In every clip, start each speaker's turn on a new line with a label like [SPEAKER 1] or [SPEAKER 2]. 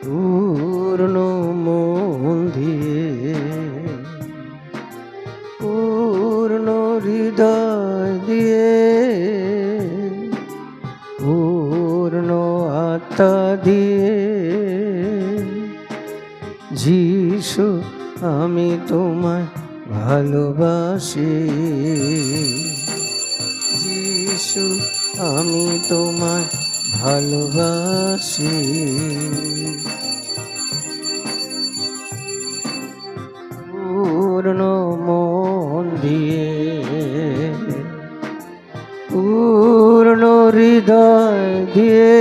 [SPEAKER 1] পূর্ণ মন দিয়ে, পূর্ণ হৃদয় দিয়ে, পূর্ণ আত্মা দিয়ে, যিশু আমি তোমায় ভালোবাসি। যিশু আমি তোমায় ভালোবাসি। পূর্ণ মন দিয়ে, পূর্ণ হৃদয় দিয়ে,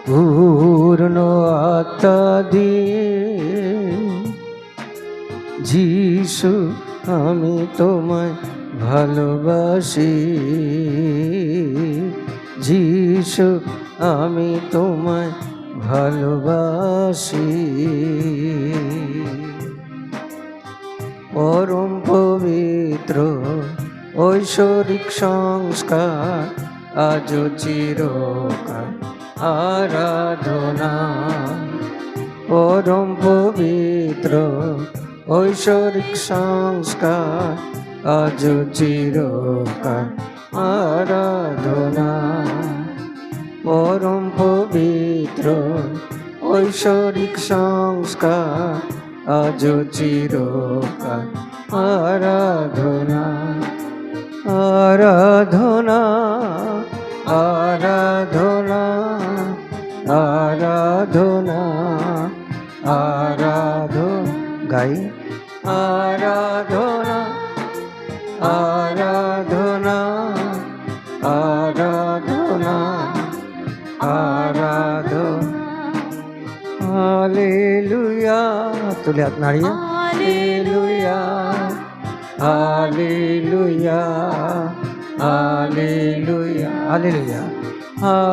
[SPEAKER 1] পূর্ণ আত্মা দিয়ে, যিশু আমি তোমায় ভালোবাসি। যিশু আমি তোমায় ভালোবাসি। পরম পবিত্র ঐশ্বরিক সংস্কার আজ চিরকাল আরাধনা। পরম পবিত্র ঐশ্বরিক সংস্কার আজ চিরকাল আরাধনা। পরম পবিত্র ঐশ্বরিক সংস্কার আজ চিরকাল আরাধনা। আরাধনা আরাধনা আরাধনা আরাধনা গাই। আরাধনা আরাধনা আরাধনা আরাধনা। হালেলুয়া, তুলে হাত নাড়িয়ে hallelujah hallelujah hallelujah hallelujah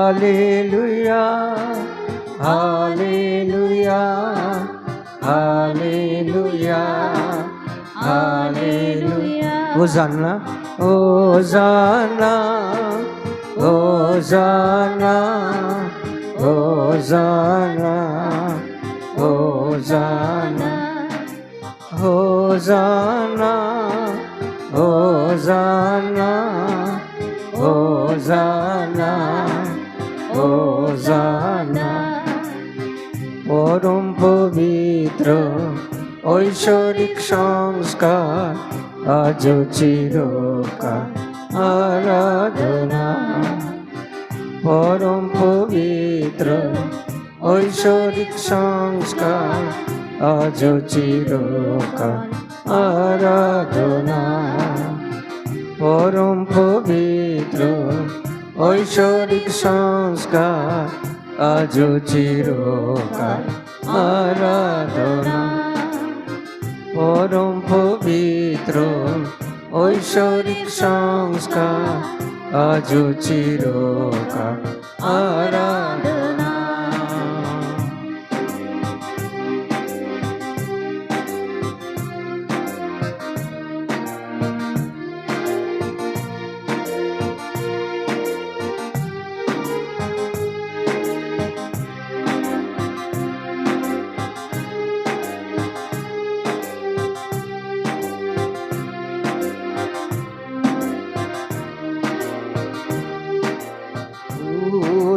[SPEAKER 1] hallelujah hallelujah hallelujah hallelujah. Hosanna hosanna hosanna hosanna hosanna hosanna hosanna hosanna hosanna. পরম পবিত্র ঐশ্বরিক সংস্কার আজ চিরকাল আরাধনা। পরম পবিত্র ঐশ্বরিক সংস্কার আজ চিরকাল আরাধনা। পরম পবিত্র ঐশ্বরিক সংস্কার আজ চিরকাল আরাধনা। পরম পবিত্র ঐশ্বরিক সংস্কার আজ চিরকাল আরাধনা।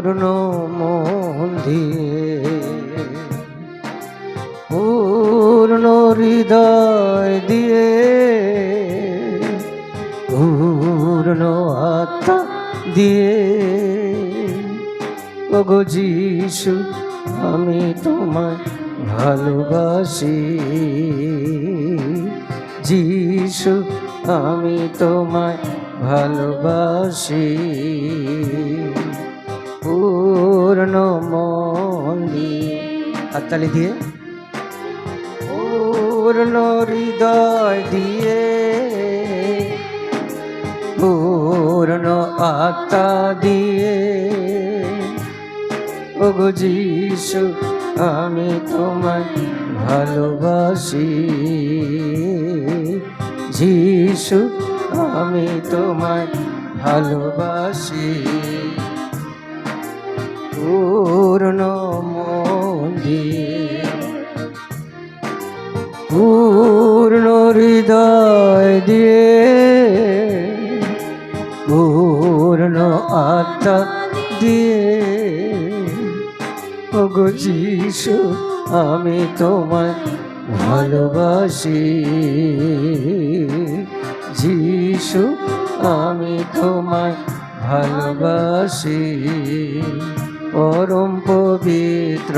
[SPEAKER 1] পূর্ণ মন দিয়ে, পূর্ণ হৃদয় দিয়ে, পূর্ণ আত্মা দিয়ে, ওগো যিশু আমি তোমায় ভালোবাসি। যিশু আমি তোমায় ভালোবাসি। পূর্ণ মন দিয়ে, হাততালি দিয়ে, পূর্ণ হৃদয় দিয়ে, পূর্ণ আত্মা দিয়ে, ওগো যিশু আমি তোমায় ভালোবাসি। যিশু আমি তোমায় ভালোবাসি। পূর্ণ মন দিয়ে, পূর্ণ হৃদয় দিয়ে, পূর্ণ আত্মা দিয়ে, ওগো যিশু আমি তোমায় ভালোবাসি, যিশু আমি তোমায় ভালোবাসি। পরম পবিত্র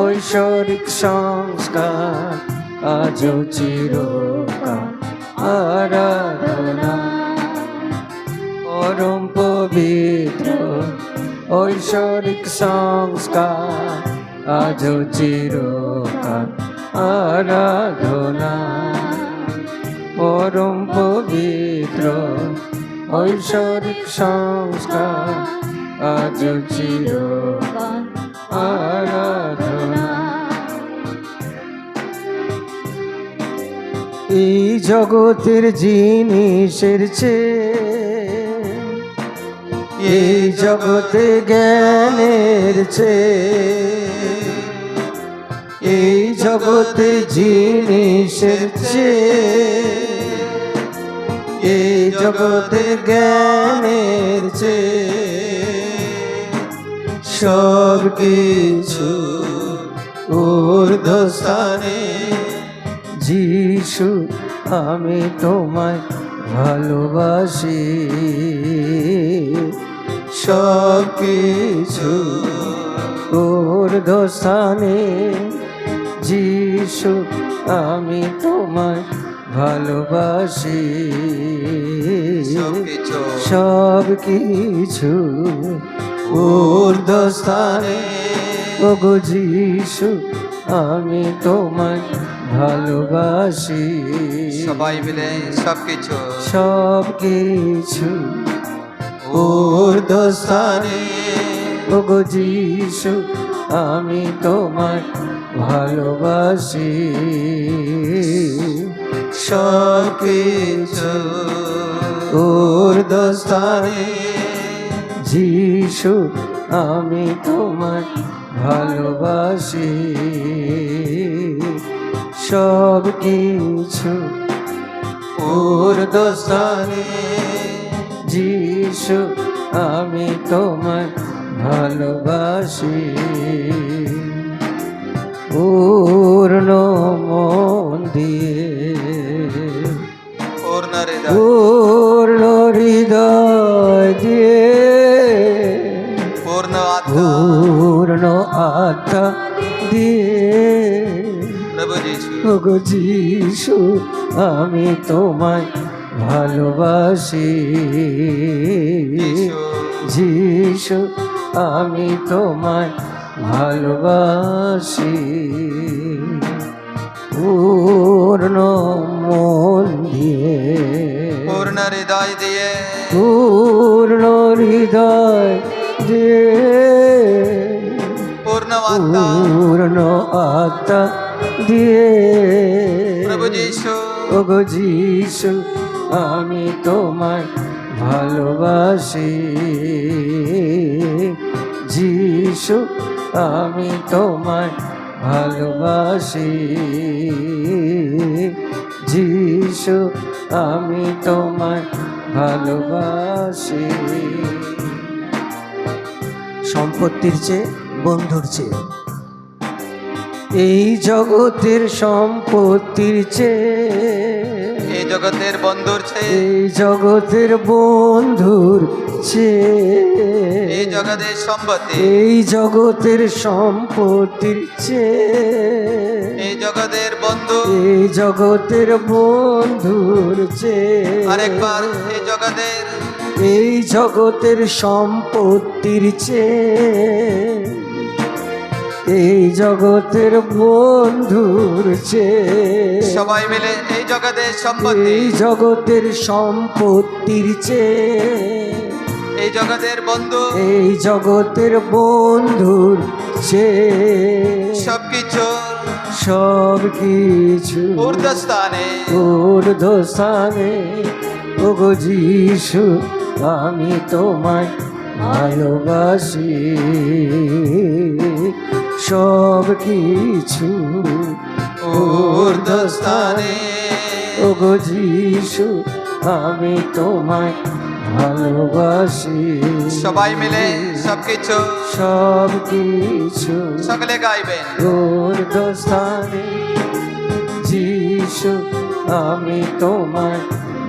[SPEAKER 1] ঐশ্বরিক সংস্কার আজও চিরকাল আরাধনা, পরম পবিত্র ঐশ্বরিক সংস্কার আজও চিরকাল আরাধনা, পরম পবিত্র ঐশ্বরিক সংস্কার আজও চিরকাল আরাধনা। এই জগতের জিনিসের চেয়ে, এই জগতে জ্ঞানের চেয়ে, এই জগতে জিনিসের চেয়ে, এই জগতে জ্ঞানের চেয়ে, সব কিছু ঊর্ধ্বস্থানে, যিশু আমি তোমায় ভালোবাসি, সব কিছু ঊর্ধ্বস্থানে, যিশু আমি তোমায় ভালোবাসি, সব কিছু ঊর্ধ্বস্থানে, ওগো যিশু আমি তোমায় ভালোবাসি।
[SPEAKER 2] সবাই মিলে সবকিছু,
[SPEAKER 1] সব কিছু ঊর্ধ্বস্থানে, ওগো যিশু আমি তোমায় ভালোবাসি, সব কিছু ঊর্ধ্বস্থানে, যিশু আমি তোমায় ভালোবাসি, সব কিছু ঊর্ধ্বস্থানে, যিশু আমি তোমায় ভালোবাসি। পূর্ণ মন দিয়ে, পূর্ণ হৃদয় দিয়ে, পূর্ণ আত্মা দিয়ে, ওগো যিশু আমি তোমায় ভালোবাসি, যিশু আমি তোমায় ভালোবাসি। পূর্ণ মন দিয়ে,
[SPEAKER 2] পূর্ণ হৃদয় দিয়ে,
[SPEAKER 1] পূর্ণ হৃদয় দিয়ে,
[SPEAKER 2] পূর্ণ
[SPEAKER 1] আত্মা দিয়ে,
[SPEAKER 2] প্রভু যিশু
[SPEAKER 1] ওগো যিশু আমি তোমায় ভালোবাসি, যিশু আমি তোমায় ভালোবাসি, যিশু আমি তোমায় ভালোবাসি। সম্পত্তির চেয়ে বন্ধুর চেয়ে, এই জগতের সম্পত্তির চেয়ে,
[SPEAKER 2] এই জগতের বন্ধুর চেয়ে,
[SPEAKER 1] এই জগতের বন্ধুর চেয়ে,
[SPEAKER 2] এই জগতের সম্পত্তি,
[SPEAKER 1] এই জগতের সম্পত্তির চেয়ে,
[SPEAKER 2] এই জগতের বন্ধু,
[SPEAKER 1] এই জগতের বন্ধুর চেয়ে,
[SPEAKER 2] আরেকবার
[SPEAKER 1] এই জগতের সম্পত্তির চেয়ে, এই জগতের বন্ধুর চেয়ে,
[SPEAKER 2] সবাই মিলে এই জগতের সম্পত্তি,
[SPEAKER 1] এই জগতের সম্পত্তির চেয়ে,
[SPEAKER 2] এই জগতের বন্ধু,
[SPEAKER 1] এই জগতের বন্ধুর চেয়ে,
[SPEAKER 2] সবকিছু ঊর্ধ্বস্থানে,
[SPEAKER 1] ঊর্ধ্বস্থানে, ওগো যিশু আমি তোমায় ভালোবাসি সব কিছু
[SPEAKER 2] ঊর্ধ্বস্থানে
[SPEAKER 1] ওগো যিশু আমি তোমায় ভালোবাসি
[SPEAKER 2] সবাই মিলে সবকিছু
[SPEAKER 1] সব কিছু
[SPEAKER 2] সকলে গাইবেন
[SPEAKER 1] ঊর্ধ্বস্থানে যিশু আমি তোমায়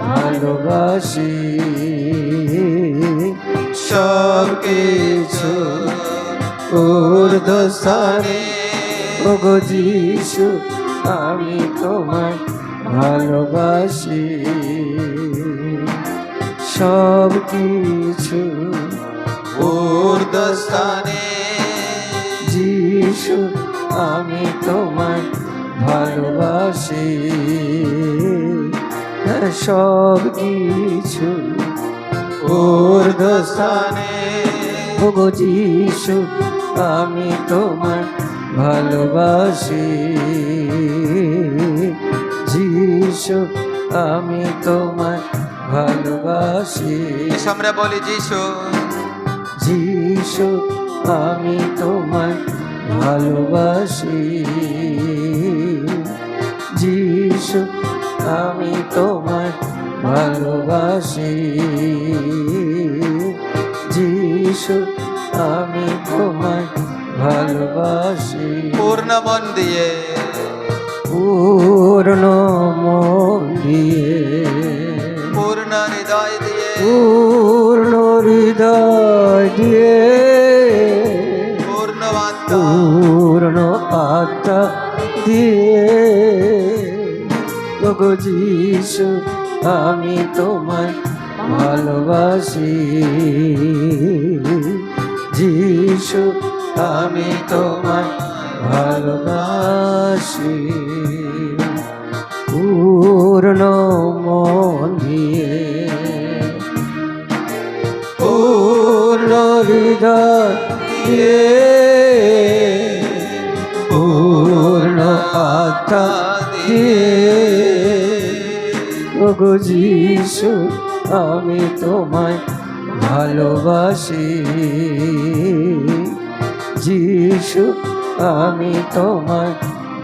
[SPEAKER 1] ভালোবাসি
[SPEAKER 2] সব কিছু
[SPEAKER 1] ঊর্ধ্বস্থানে ওগো যিশু আমি তোমায় ভালোবাসি সব কিছু
[SPEAKER 2] ঊর্ধ্বস্থানে
[SPEAKER 1] যিশু আমি তোমায় ভালোবাসি সব কিছু
[SPEAKER 2] ঊর্ধ্বস্থানে
[SPEAKER 1] ওগো যিশু আমি তোমায় ভালোবাসি যিশু আমি তোমায় ভালোবাসি
[SPEAKER 2] আমরা বলি যিশু
[SPEAKER 1] যিশু আমি তোমায় ভালোবাসি যিশু আমি তোমায় ভালোবাসি যিশু আমি তোমায় ভালোবাসি
[SPEAKER 2] পূর্ণ মন দিয়ে
[SPEAKER 1] পূর্ণ মন দিয়ে
[SPEAKER 2] পূর্ণ হৃদয় দিয়ে
[SPEAKER 1] পূর্ণ হৃদয় দিয়ে
[SPEAKER 2] পূর্ণ আত্মা
[SPEAKER 1] পূর্ণ আত্মা দিয়ে ওগো যিশু আমি তোমায় ভালোবাসি যিশু আমি তোমায় ভালোবাসি পূর্ণ মন দিয়ে পূর্ণ হৃদয় দিয়ে পূর্ণ আত্মা দিয়ে ওগো যিশু আমি তোমায় ভালোবাসি যিশু আমি তোমায়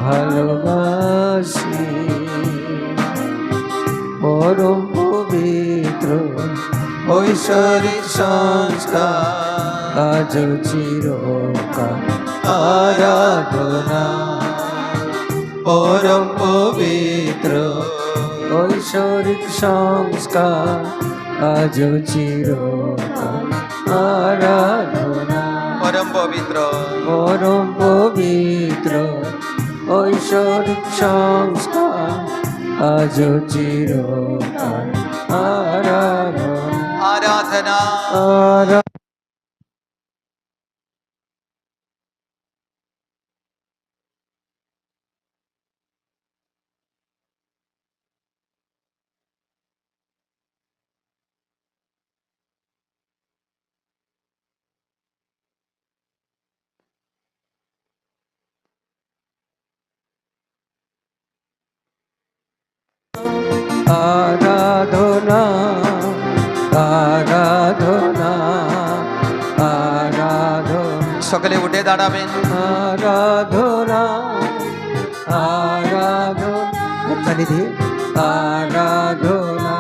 [SPEAKER 1] ভালোবাসি পরম পবিত্র ঐশ্বরিক সংস্কার আজ চিরকাল আরাধনা পরম পবিত্র ঐশ্বরিক সংস্কার আজ চিরকাল আরাধনা
[SPEAKER 2] পরম পবিত্র
[SPEAKER 1] পরম পবিত্র ঐশ্বরিক সংস্কার আজ চিরকাল আরাধনা
[SPEAKER 2] আরাধনা
[SPEAKER 1] আরাধনা আরাধনা আরাধনা আরাধনা
[SPEAKER 2] সকলে উঠে দাঁড়াবেন
[SPEAKER 1] আরাধনা আরাধনা তালি দিয়ে আরাধনা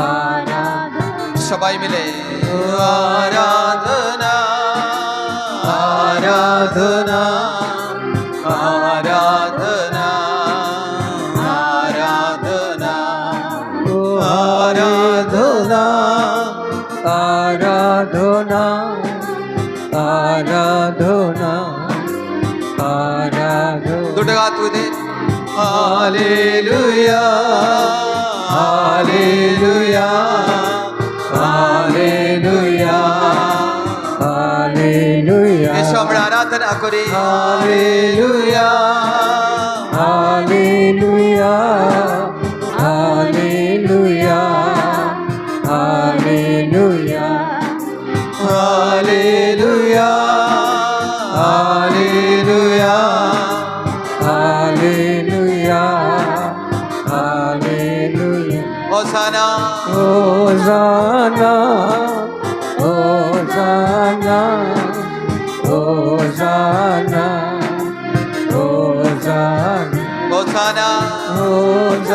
[SPEAKER 1] আরাধনা
[SPEAKER 2] সবাই মিলে আরাধনা
[SPEAKER 1] আরাধনা
[SPEAKER 2] আরাধনা আরাধনা
[SPEAKER 1] ও আরাধনা আরাধনা আরাধনা আরাধনা
[SPEAKER 2] দুটো হাত তুলে হালেলুয়া হালেলুয়া হালেলুয়া
[SPEAKER 1] হালেলুয়া
[SPEAKER 2] এসো আমরা আরাধনা করি
[SPEAKER 1] hallelujah hallelujah hallelujah hallelujah
[SPEAKER 2] hallelujah hallelujah
[SPEAKER 1] hallelujah hallelujah
[SPEAKER 2] hosanna
[SPEAKER 1] hosanna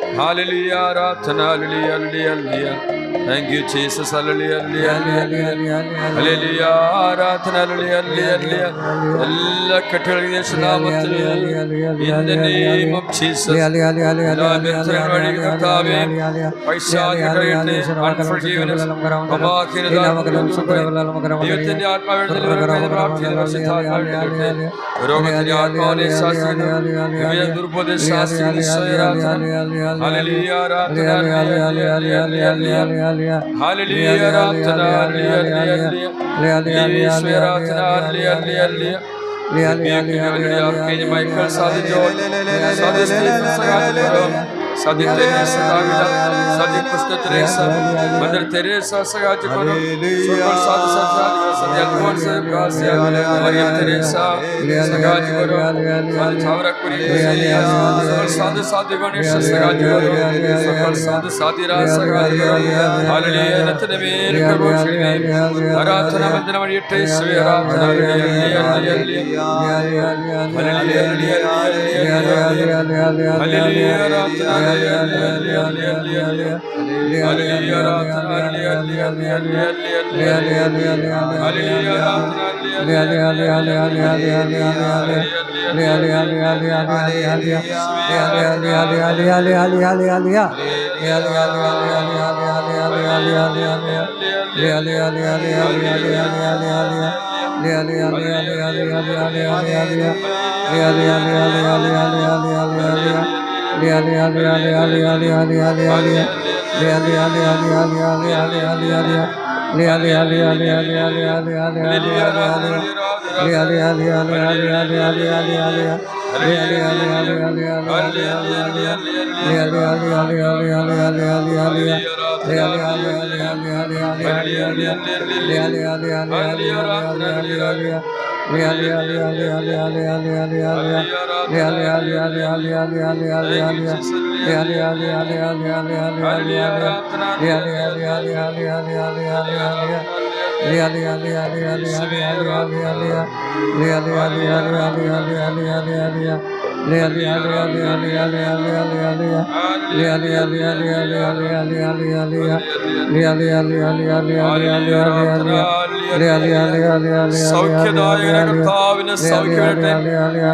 [SPEAKER 3] Hallelujah, Rathana, hallelujah, hallelujah, hallelujah. Thank you, Jesus, hallelujah, hallelujah, hallelujah. Hallelujah, Rathana, hallelujah, hallelujah, hallelujah. എല്ലാ കെട്ടുകളിലും യേശുനാമത്തിൽ, in the name of Jesus. എല്ലാ ബന്ധനങ്ങളും അഴിയുക കർത്താവേ. പൈശാചിക കഴിയട്ടെ, unforgiveness, അമാഖ്യത, ദൈവത്തിന്റെ ആത്മാവിൽ പ്രാർത്ഥിക്കുന്ന പരിശുദ്ധാത്മാവിൽ കഴിയട്ടെ. രോഗത്തിന്റെ ആത്മാവിനെ ശാസിക്കുന്നു, വിവിധ ദുർബോധ ശാസിക്കുന്നു. ഹല്ലേലൂയ, ആരാധന, ഹല്ലേലൂയ, ആരാധന, hallelujah. Michael, Sadi John, Sadi Stephen, Sadi Teresa, Sadi Costa Teresa, Mother Teresa, Sadi Sadi Alfonso, Maria Teresa, Sadi Thavra Kuri, Sadi Sadi Ganesha, Sadi Sadi Rasa, Hallelujah, Nathanamir, Aratana Mandana Maria Teresa, Hallelujah.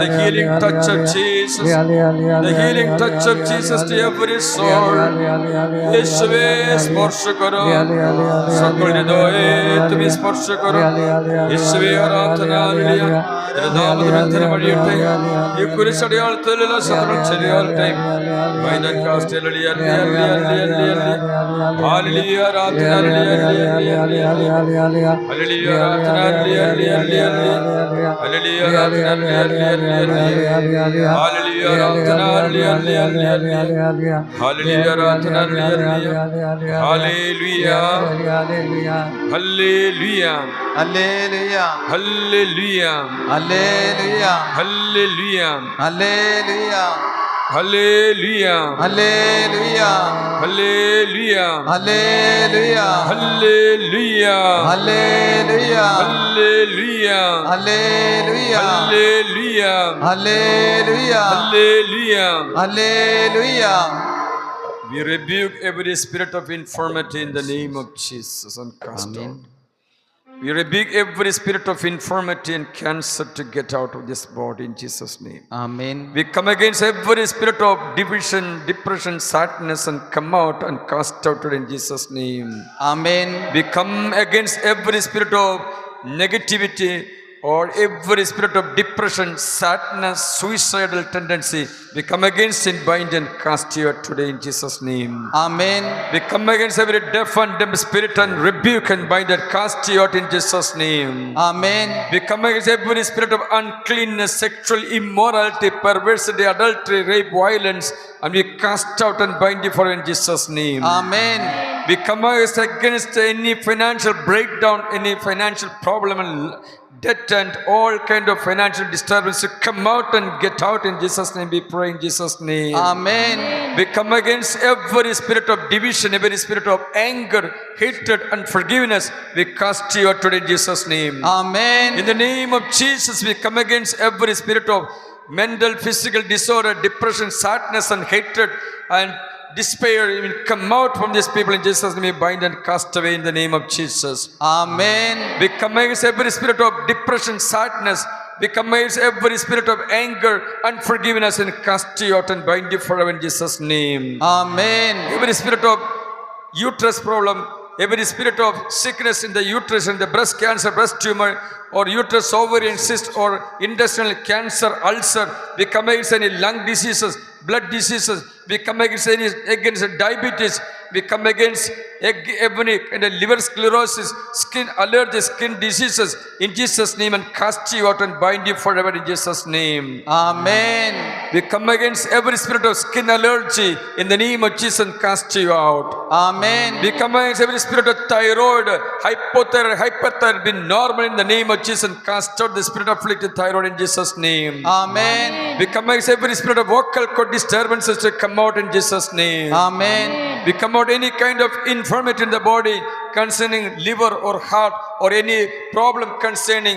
[SPEAKER 3] The healing touch of Jesus, the healing touch of Jesus to every soul. യേശുവേ സ്പർശ കരോ, സകല ഹൃദയേ തുമി സ്പർശ കരോ. യേശുവേ ആരാധന, hallelujah. നാമത്തിൽ വഴിയട്ടെ, ഈ കുരിശടയാളത്തിലുള്ള ശത്രു ചെറിയാൾട്ടെ. മൈനൻ cast hallelujah, hallelujah, hallelujah, ആരാധന, hallelujah, hallelujah, hallelujah, ആരാധന, hallelujah, hallelujah, hallelujah, ആരാധന, ഹല്ലേലൂയ, ഹല്ലേലൂയ, ആരാധന, ഹല്ലേലൂയ, ഹല്ലേലൂയ, ആരാധന, Hallelujah. Hallelujah.
[SPEAKER 2] Hallelujah.
[SPEAKER 3] Hallelujah.
[SPEAKER 2] Hallelujah.
[SPEAKER 3] Hallelujah.
[SPEAKER 2] Hallelujah.
[SPEAKER 3] Hallelujah.
[SPEAKER 2] Hallelujah.
[SPEAKER 3] Hallelujah.
[SPEAKER 2] Hallelujah.
[SPEAKER 3] Hallelujah.
[SPEAKER 2] Hallelujah.
[SPEAKER 3] Hallelujah.
[SPEAKER 2] Hallelujah.
[SPEAKER 3] Hallelujah.
[SPEAKER 2] Hallelujah.
[SPEAKER 3] Hallelujah.
[SPEAKER 2] Hallelujah.
[SPEAKER 3] We rebuke every spirit of infirmity in the name of Jesus and cast out. We rebuke every spirit of infirmity and cancer to get out of this body in Jesus' name.
[SPEAKER 2] Amen.
[SPEAKER 3] We come against every spirit of division, depression, sadness and come out and cast out in Jesus' name.
[SPEAKER 2] Amen.
[SPEAKER 3] We come against every spirit of negativity or every spirit of depression, sadness, suicidal tendency. We come against and bind and cast you out today in Jesus' name.
[SPEAKER 2] Amen.
[SPEAKER 3] We come against every deaf and dumb spirit and rebuke and bind and cast you out in Jesus' name.
[SPEAKER 2] Amen.
[SPEAKER 3] We come against every spirit of uncleanness, sexual immorality, perversity, adultery, rape, violence, and we cast out and bind you for in Jesus' name.
[SPEAKER 2] Amen.
[SPEAKER 3] We come against any financial breakdown, any financial problem and debt and all kind of financial disturbance to come out and get out in Jesus' name. We pray in Jesus' name.
[SPEAKER 2] Amen.
[SPEAKER 3] We come against every spirit of division, every spirit of anger, hatred, unforgiveness. We cast you out today in Jesus' name.
[SPEAKER 2] Amen.
[SPEAKER 3] In the name of Jesus, we come against every spirit of mental, physical disorder, depression, sadness, and hatred, and despair will come out from these people in Jesus' name. We bind and cast away in the name of Jesus.
[SPEAKER 2] Amen.
[SPEAKER 3] We come against every spirit of depression, sadness. We come against every spirit of anger, unforgiveness, and cast you out and bind you forever in Jesus' name.
[SPEAKER 2] Amen.
[SPEAKER 3] Every spirit of uterus problem, every spirit of sickness in the uterus and the breast cancer, breast tumor, or uterus, ovarian cyst, or intestinal cancer, ulcer. We come against any lung diseases, blood diseases. We come against diabetes. We come against every kind of liver sclerosis, skin allergy, skin diseases in Jesus' name, and cast you out and bind you forever in Jesus' name.
[SPEAKER 2] Amen.
[SPEAKER 3] We come against every spirit of skin allergy in the name of Jesus and cast you out.
[SPEAKER 2] Amen.
[SPEAKER 3] We come against every spirit of thyroid, hypothyroid, hyperthyroid, be normal in the name of Jesus and cast out the spirit of afflicted thyroid in Jesus' name.
[SPEAKER 2] Amen.
[SPEAKER 3] We come against every spirit of vocal cord disturbances to come out in Jesus' name.
[SPEAKER 2] Amen.
[SPEAKER 3] We come out any kind of infirmity in the body concerning liver or heart, or any problem concerning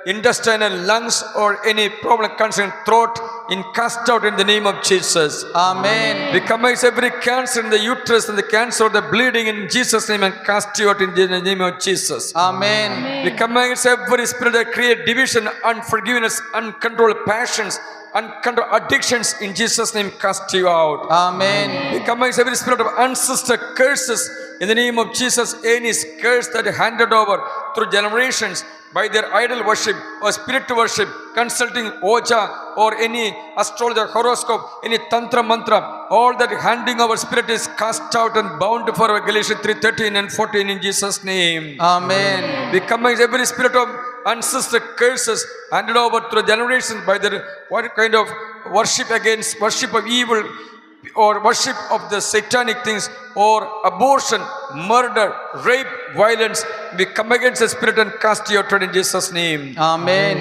[SPEAKER 3] intestinal lungs, or any problem concerning throat, in cast out in the name of Jesus.
[SPEAKER 2] Amen.
[SPEAKER 3] We come against every cancer in the uterus and the cancer of the bleeding in Jesus' name and cast you out in the name of Jesus.
[SPEAKER 2] Amen.
[SPEAKER 3] We come against every spirit that create division, unforgiveness, uncontrolled passions, uncontrolled addictions in Jesus' name, cast you out.
[SPEAKER 2] Amen.
[SPEAKER 3] We come against every spirit of ancestor curses in the name of Jesus. Any curse that handed over through generations by their idol worship or spirit worship, consulting Oja or any astrologer, horoscope, any tantra mantra, all that handing over spirit is cast out and bound for Galatians 3:13 and 14 in Jesus' name.
[SPEAKER 2] Amen.
[SPEAKER 3] We come against every spirit of ancestor curses handed over through generations by their what kind of worship against worship of evil, or worship of the satanic things, or abortion, murder, rape, violence. We come against the spirit and cast you out in Jesus' name.
[SPEAKER 2] Amen.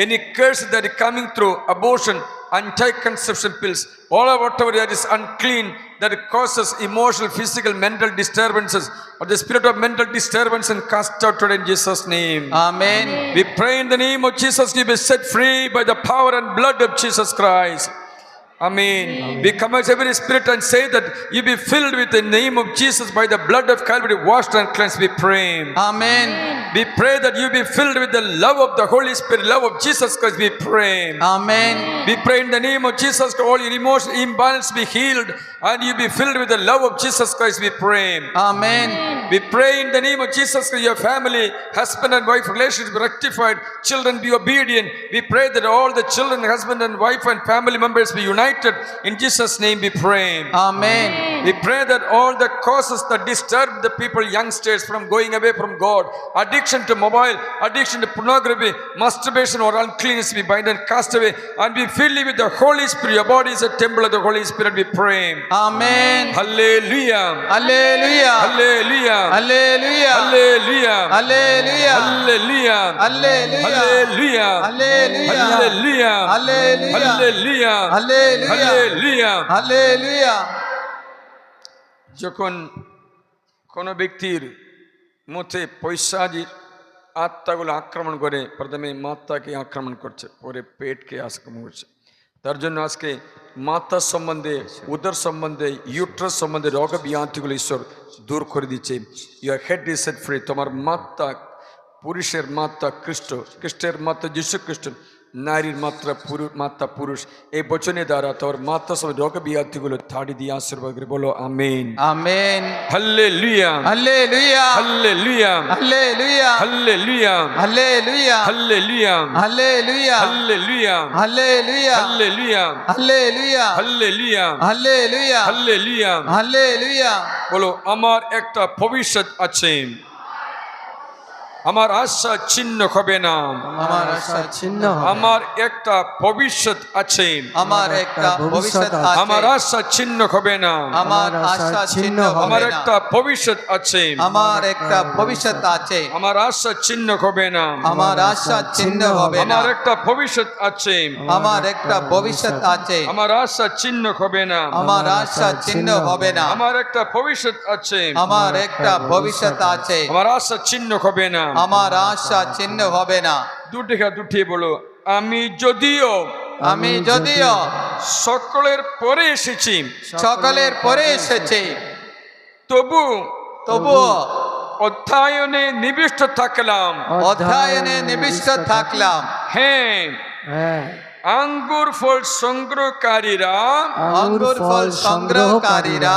[SPEAKER 3] Any curse that is coming through abortion, anti-conception pills, all of whatever that is unclean, that causes emotional, physical, mental disturbances, or the spirit of mental disturbance, and cast out in Jesus' name.
[SPEAKER 2] Amen.
[SPEAKER 3] We pray in the name of Jesus, you be set free by the power and blood of Jesus Christ. Amen. We come against every spirit and say that you be filled with the name of Jesus by the blood of Calvary, washed and cleansed. We pray.
[SPEAKER 2] Amen.
[SPEAKER 3] We pray that you be filled with the love of the Holy Spirit, love of Jesus Christ. We pray.
[SPEAKER 2] Amen.
[SPEAKER 3] We pray in the name of Jesus, all your emotional imbalance be healed, and you be filled with the love of Jesus Christ. We pray.
[SPEAKER 2] Amen.
[SPEAKER 3] We pray in the name of Jesus Christ, your family, husband and wife relations be rectified, children be obedient. We pray that all the children, husband and wife and family members be united. In Jesus' name we pray.
[SPEAKER 2] Amen.
[SPEAKER 3] We pray that all the causes that disturb the people, youngsters, from going away from God, addiction to mobile, addiction to pornography, masturbation, or uncleanness, we bind and cast away, and we fill you with the Holy Spirit. Your body is a temple of the Holy Spirit. We pray.
[SPEAKER 2] Amen.
[SPEAKER 3] Hallelujah.
[SPEAKER 2] Hallelujah.
[SPEAKER 3] Hallelujah.
[SPEAKER 2] Hallelujah.
[SPEAKER 3] Hallelujah.
[SPEAKER 2] Hallelujah.
[SPEAKER 3] Hallelujah.
[SPEAKER 2] Hallelujah.
[SPEAKER 3] Hallelujah.
[SPEAKER 2] Hallelujah.
[SPEAKER 3] Hallelujah.
[SPEAKER 2] Hallelujah.
[SPEAKER 3] Hallelujah.
[SPEAKER 2] Hallelujah.
[SPEAKER 3] Hallelujah.
[SPEAKER 2] Hallelujah.
[SPEAKER 3] যখন কোনো ব্যক্তির মধ্যে পৈশাচিক আত্মাগুলো আক্রমণ করে, প্রথমে মাথাকে আক্রমণ করছে, পরে পেটকে আক্রমণ করছে। তার জন্য আজকে মাথা সম্বন্ধে, উদর সম্বন্ধে, ইউট্রাস সম্বন্ধে রোগ ব্যাধিগুলো ঈশ্বর দূর করে দিচ্ছে। Your head is set free. তোমার মাথা, পুরুষের মাথা খ্রিস্ট, খ্রিস্টের মাথা যীশু খ্রিস্ট, নারীর মাথা পুরুষ। এই বচনের দ্বারা তোর মাথা সব রোগ ব্যাধিগুলো তাড়িয়ে দিয়ে আশীর্বাদ করে বলো amen.
[SPEAKER 2] Amen.
[SPEAKER 3] Hallelujah.
[SPEAKER 2] Hallelujah.
[SPEAKER 3] Hallelujah.
[SPEAKER 2] Hallelujah.
[SPEAKER 3] Hallelujah.
[SPEAKER 2] Hallelujah.
[SPEAKER 3] Hallelujah.
[SPEAKER 2] Hallelujah.
[SPEAKER 3] Hallelujah.
[SPEAKER 2] Hallelujah.
[SPEAKER 3] Hallelujah.
[SPEAKER 2] Hallelujah.
[SPEAKER 3] Hallelujah.
[SPEAKER 2] Hallelujah.
[SPEAKER 3] Hallelujah.
[SPEAKER 2] Hallelujah.
[SPEAKER 3] বলো আমার একটা ভবিষ্যৎ আছে, আমার আশা চিহ্ন হবে না।
[SPEAKER 1] আমার আশা ছিন্ন হবে।
[SPEAKER 3] আমার একটা ভবিষ্যৎ আছে,
[SPEAKER 2] আমার একটা ভবিষ্যৎ আছে।
[SPEAKER 3] আমার আশা চিহ্ন হবে না।
[SPEAKER 2] আমার আশা চিহ্ন হবে
[SPEAKER 3] আমার
[SPEAKER 2] না।
[SPEAKER 3] একটা ভবিষ্যৎ আছে,
[SPEAKER 2] আমার একটা ভবিষ্যৎ আছে।
[SPEAKER 3] আমার আশা চিহ্ন হবে না।
[SPEAKER 2] আমার আশা চিহ্ন হবে না।
[SPEAKER 3] আমার একটা ভবিষ্যৎ আছে,
[SPEAKER 2] আমার একটা ভবিষ্যৎ আছে।
[SPEAKER 3] আমার আশা চিহ্ন হবে না।
[SPEAKER 2] আমার আশা চিহ্ন হবে না।
[SPEAKER 3] আমার একটা ভবিষ্যৎ আছে,
[SPEAKER 2] আমার একটা ভবিষ্যৎ আছে।
[SPEAKER 3] আমার আশা চিহ্ন হবে না।
[SPEAKER 2] আমার আশা চিহ্ন হবে না।
[SPEAKER 3] দুটি হাত উঠিয়ে বলো আমি যদিও
[SPEAKER 2] আমি যদিও
[SPEAKER 3] সকলের পরে এসেছি,
[SPEAKER 2] সকলের পরে এসেছি,
[SPEAKER 3] তবুও অধ্যয়নে নিবিষ্ট থাকলাম।
[SPEAKER 2] অধ্যয়নে নিবিষ্ট থাকলাম।
[SPEAKER 3] হ্যাঁ,
[SPEAKER 1] হ্যাঁ,
[SPEAKER 3] আঙ্গুর ফল সংগ্রহকারীরা
[SPEAKER 1] আঙ্গুর ফল সংগ্রহকারীরা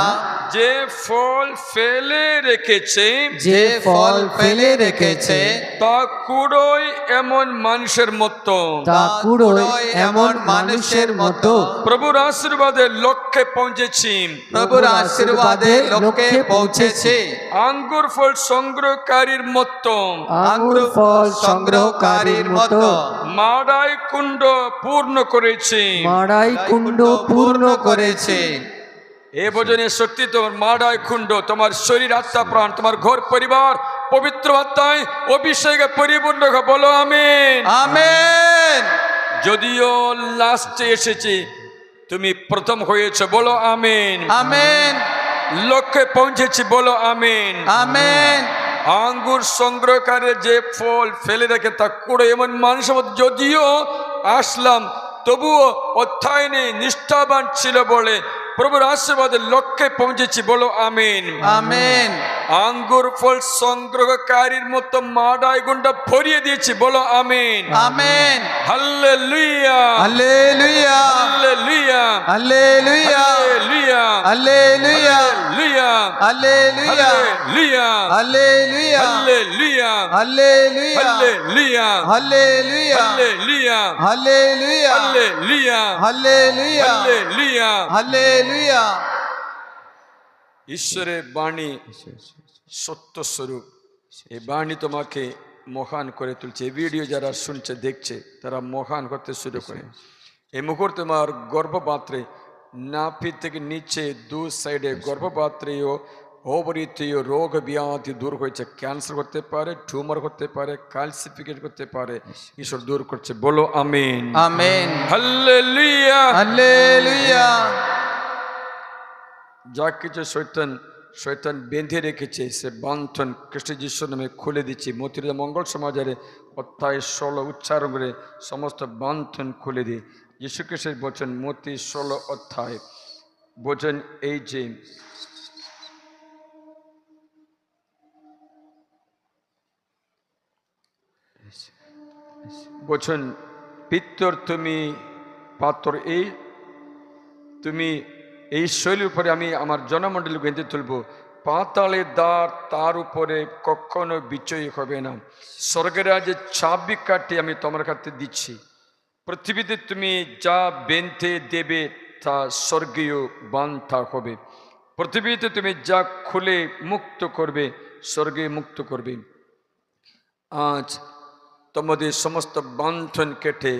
[SPEAKER 3] যে ফল ফেলে রেখেছে,
[SPEAKER 1] যে ফল ফেলে রেখেছে
[SPEAKER 3] তা কুড়োয় এমন মানুষের মতো,
[SPEAKER 1] তা কুড়োয় এমন মানুষের মতো।
[SPEAKER 3] প্রভুর আশীর্বাদের লক্ষ্যে পৌঁছেছি,
[SPEAKER 2] প্রভুর আশীর্বাদে লক্ষ্যে পৌঁছেছি।
[SPEAKER 3] আঙ্গুর ফল সংগ্রহকারীর মতো,
[SPEAKER 1] আঙ্গুর ফল সংগ্রহকারীর মতো
[SPEAKER 3] মাড়াই কুণ্ড পূর্ণ করেছি।
[SPEAKER 1] মাড়াই কুণ্ড পূর্ণ করেছে।
[SPEAKER 3] এ ভজনে সত্যি তোমার মাড়াই কুণ্ড, তোমার শরীর, আত্মা, প্রাণ, তোমার ঘর পরিবার পবিত্র আত্মায় অভিষেকে পরিপূর্ণ হোক। বলো আমিন।
[SPEAKER 2] আমেন।
[SPEAKER 3] যদিও লাস্টে এসেছি, তুমি প্রথম হয়েছে। বলো আমিন।
[SPEAKER 2] আমেন।
[SPEAKER 3] লক্ষ্যে পৌঁছেছি। বলো আমিন।
[SPEAKER 2] আমেন।
[SPEAKER 3] আঙ্গুর সংগ্রহকারী যে ফল ফেলে রেখে তা কুড়ো এমন মানুষের মধ্যে যদিও আসলাম, তবুও অধ্যয়নে নিষ্ঠাবান ছিল বলে প্রভুর আশীর্বাদের লক্ষ্যে পৌঁছেছি। বলো আমিন।
[SPEAKER 2] আমেন।
[SPEAKER 3] আঙ্গুর ফল সংগ্রহকারীর মতো মাড়াই গুন্ডা ভরিয়ে দিয়েছি। বলো আমিন।
[SPEAKER 2] Amen.
[SPEAKER 3] Hallelujah,
[SPEAKER 2] hallelujah,
[SPEAKER 3] hallelujah,
[SPEAKER 2] hallelujah,
[SPEAKER 3] hallelujah,
[SPEAKER 2] hallelujah,
[SPEAKER 3] hallelujah,
[SPEAKER 2] hallelujah,
[SPEAKER 3] hallelujah,
[SPEAKER 2] hallelujah,
[SPEAKER 3] hallelujah,
[SPEAKER 2] hallelujah,
[SPEAKER 3] hallelujah,
[SPEAKER 2] hallelujah,
[SPEAKER 3] hallelujah,
[SPEAKER 2] hallelujah,
[SPEAKER 3] hallelujah,
[SPEAKER 2] hallelujah.
[SPEAKER 3] ঈশ্বরের বাণী সত্য স্বরূপ। এই বাণী তোমাকে মহান করে তুলছে। এই ভিডিও যারা শুনছে দেখছে তারা মহান করতে শুরু করে। এই মুহূর্তে তোমার গর্ভপাত্রে নাভি থেকে নিচে দু সাইডে গর্ভপাত্রেও ওভারিতেও রোগ ব্যাধি দূর হয়েছে। ক্যান্সার করতে পারে, টিউমার করতে পারে, ক্যালসিফিকেট করতে পারে। ঈশ্বর দূর করছে। বলো আমিন।
[SPEAKER 2] আমেন।
[SPEAKER 3] Hallelujah,
[SPEAKER 2] hallelujah.
[SPEAKER 3] যা কিছু শয়তান বেঁধে রেখেছে সে বন্ধন খ্রিস্ট যিশুর নামে খুলে দিচ্ছি। মতির মঙ্গল সমাজের অধ্যায় 16 উচ্চারণ করে সমস্ত বন্ধন খুলে দিই। যীশু খ্রিস্টের বচন মতি 16 অধ্যায় বচন এই যে, বচন পিত্তর তুমি পাত্র, তুমি এই শৈলীর উপরে আমি আমার জনমণ্ডলী গেঁথে তুলব। পাতালের দ্বার তার উপরে কখনো বিজয়ী হবে না। স্বর্গের রাজ্যে চাবি কাটি আমি তোমার কাছে দিচ্ছি। পৃথিবীতে তুমি যা বেঁধে দেবে তা স্বর্গীয় বান্ধা হবে। পৃথিবীতে তুমি যা খুলে মুক্ত করবে স্বর্গে মুক্ত করবে। আজ তোমাদের সমস্ত বন্ধন কেটে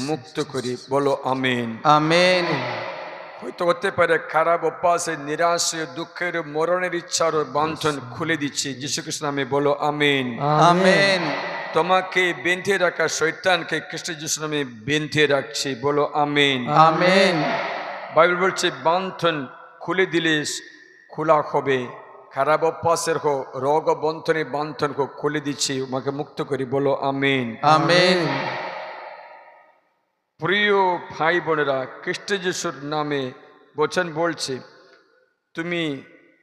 [SPEAKER 3] মুক্ত করি। বলো আমিন।
[SPEAKER 2] আমেন।
[SPEAKER 3] হয়তো হতে পারে খারাপ অভ্যাসে, নিরাশে, দুঃখের, মরণের ইচ্ছার বন্ধন খুলে দিচ্ছি যীশু খ্রিস্টের নামে। বলো আমিন।
[SPEAKER 2] আমেন।
[SPEAKER 3] তোমাকে বেঁধে রাখা শয়তানকে খ্রিস্ট যিশুর নামে বেঁধে রাখছি। বলো আমিন।
[SPEAKER 2] আমেন।
[SPEAKER 3] বাইবেল বলছে বন্ধন খুলে দিলে খোলা হবে। খারাপ অভ্যাসের হোক, রোগ বন্ধনের বন্ধন হোক, খুলে দিচ্ছি, আমাকে মুক্ত করি। বলো আমিন।
[SPEAKER 2] আমেন।
[SPEAKER 3] প্রিয় ভাই বোনেরা, খ্রিস্ট যিশুর নামে বচন বলছে তুমি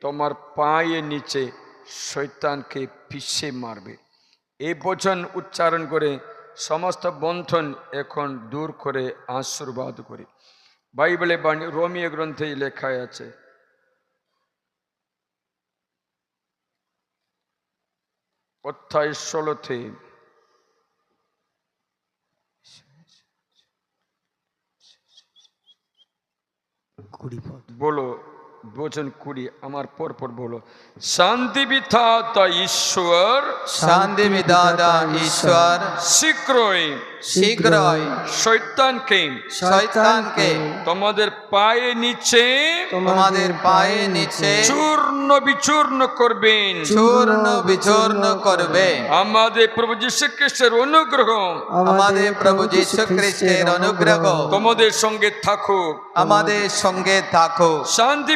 [SPEAKER 3] তোমার পায়ের নিচে শয়তানকে পিষে মারবে। এই বচন উচ্চারণ করে সমস্ত বন্ধন এখন দূর করে আশীর্বাদ করি। বাইবেলে বাণী রোমীয় গ্রন্থে লেখা আছে, অধ্যায় 16 বলো, বচন 20 আমার পরপর বলো। শান্তি বিধাতা ঈশ্বর,
[SPEAKER 2] শান্তি বিধাতা ঈশ্বর
[SPEAKER 3] শীঘ্রই
[SPEAKER 2] শীঘ্রই
[SPEAKER 3] শয়তানকে তোমাদের পায়ে নিচে
[SPEAKER 2] তোমাদের পায়ে নিচে
[SPEAKER 3] চূর্ণ বিচূর্ণ করবেন,
[SPEAKER 2] চূর্ণ বিচূর্ণ করবে।
[SPEAKER 3] আমাদের প্রভু যীশু খ্রিস্টের অনুগ্রহ,
[SPEAKER 2] আমাদের প্রভু যীশু খ্রিস্টের অনুগ্রহ
[SPEAKER 3] তোমাদের সঙ্গে থাকুক।
[SPEAKER 2] আমাদের সঙ্গে থাকো।
[SPEAKER 3] শান্তি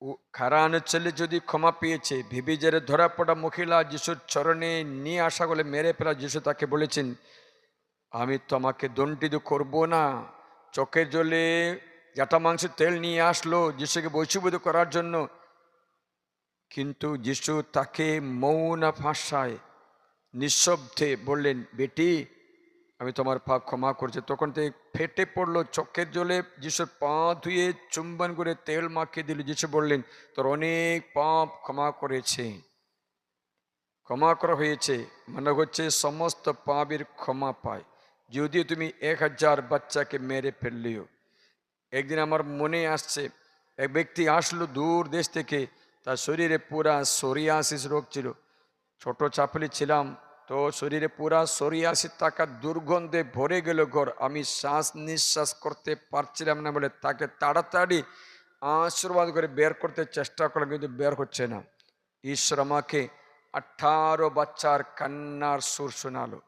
[SPEAKER 3] খারানের ছেলে যদি ক্ষমা পেয়েছে, ভিবিজারে ধরা পড়া মহিলা যিশুর চরণে নিয়ে আসা বলে মেরে ফেলা, যিশু তাকে বলেছেন, আমি তোমাকে দণ্ডিত করব না। চোখের জলে জাটা মাংসের তেল নিয়ে আসলো যিশুকে বৈশুবোধ করার জন্য, কিন্তু যিশু তাকে মৌন ভাষায় নিঃশব্দে বললেন, বেটি আমি তোমার পাপ ক্ষমা করছি। তখন থেকে ফেটে পড়লো চোখের জলে, যিশুর পা ধুয়ে চুম্বন করে তেল মাখিয়ে দিল। যিশু বললেন, তোর অনেক পাপ ক্ষমা করেছে, ক্ষমা করা হয়েছে, মানে হচ্ছে সমস্ত পাপের ক্ষমা পায়। যদিও তুমি 1000 বাচ্চাকে মেরে ফেললেও। একদিন আমার মনে আসছে, এক ব্যক্তি আসলো দূর দেশ থেকে, তার শরীরে পুরা সোরিয়াসিস রোগ ছিল। ছোট চাপলি ছিলাম, তো শরীরে পুরা সোরিয়াসিস থাকা দুর্গন্ধে ভরে গেল ঘর। আমি শ্বাস নিঃশ্বাস করতে পারছিলাম না বলে তাকে তাড়াতাড়ি আশীর্বাদ করে বের করতে চেষ্টা করলাম, কিন্তু বের হচ্ছে না। ঈশ্বর আমাকে 18 বাচ্চার কান্নার সুর শোনালো।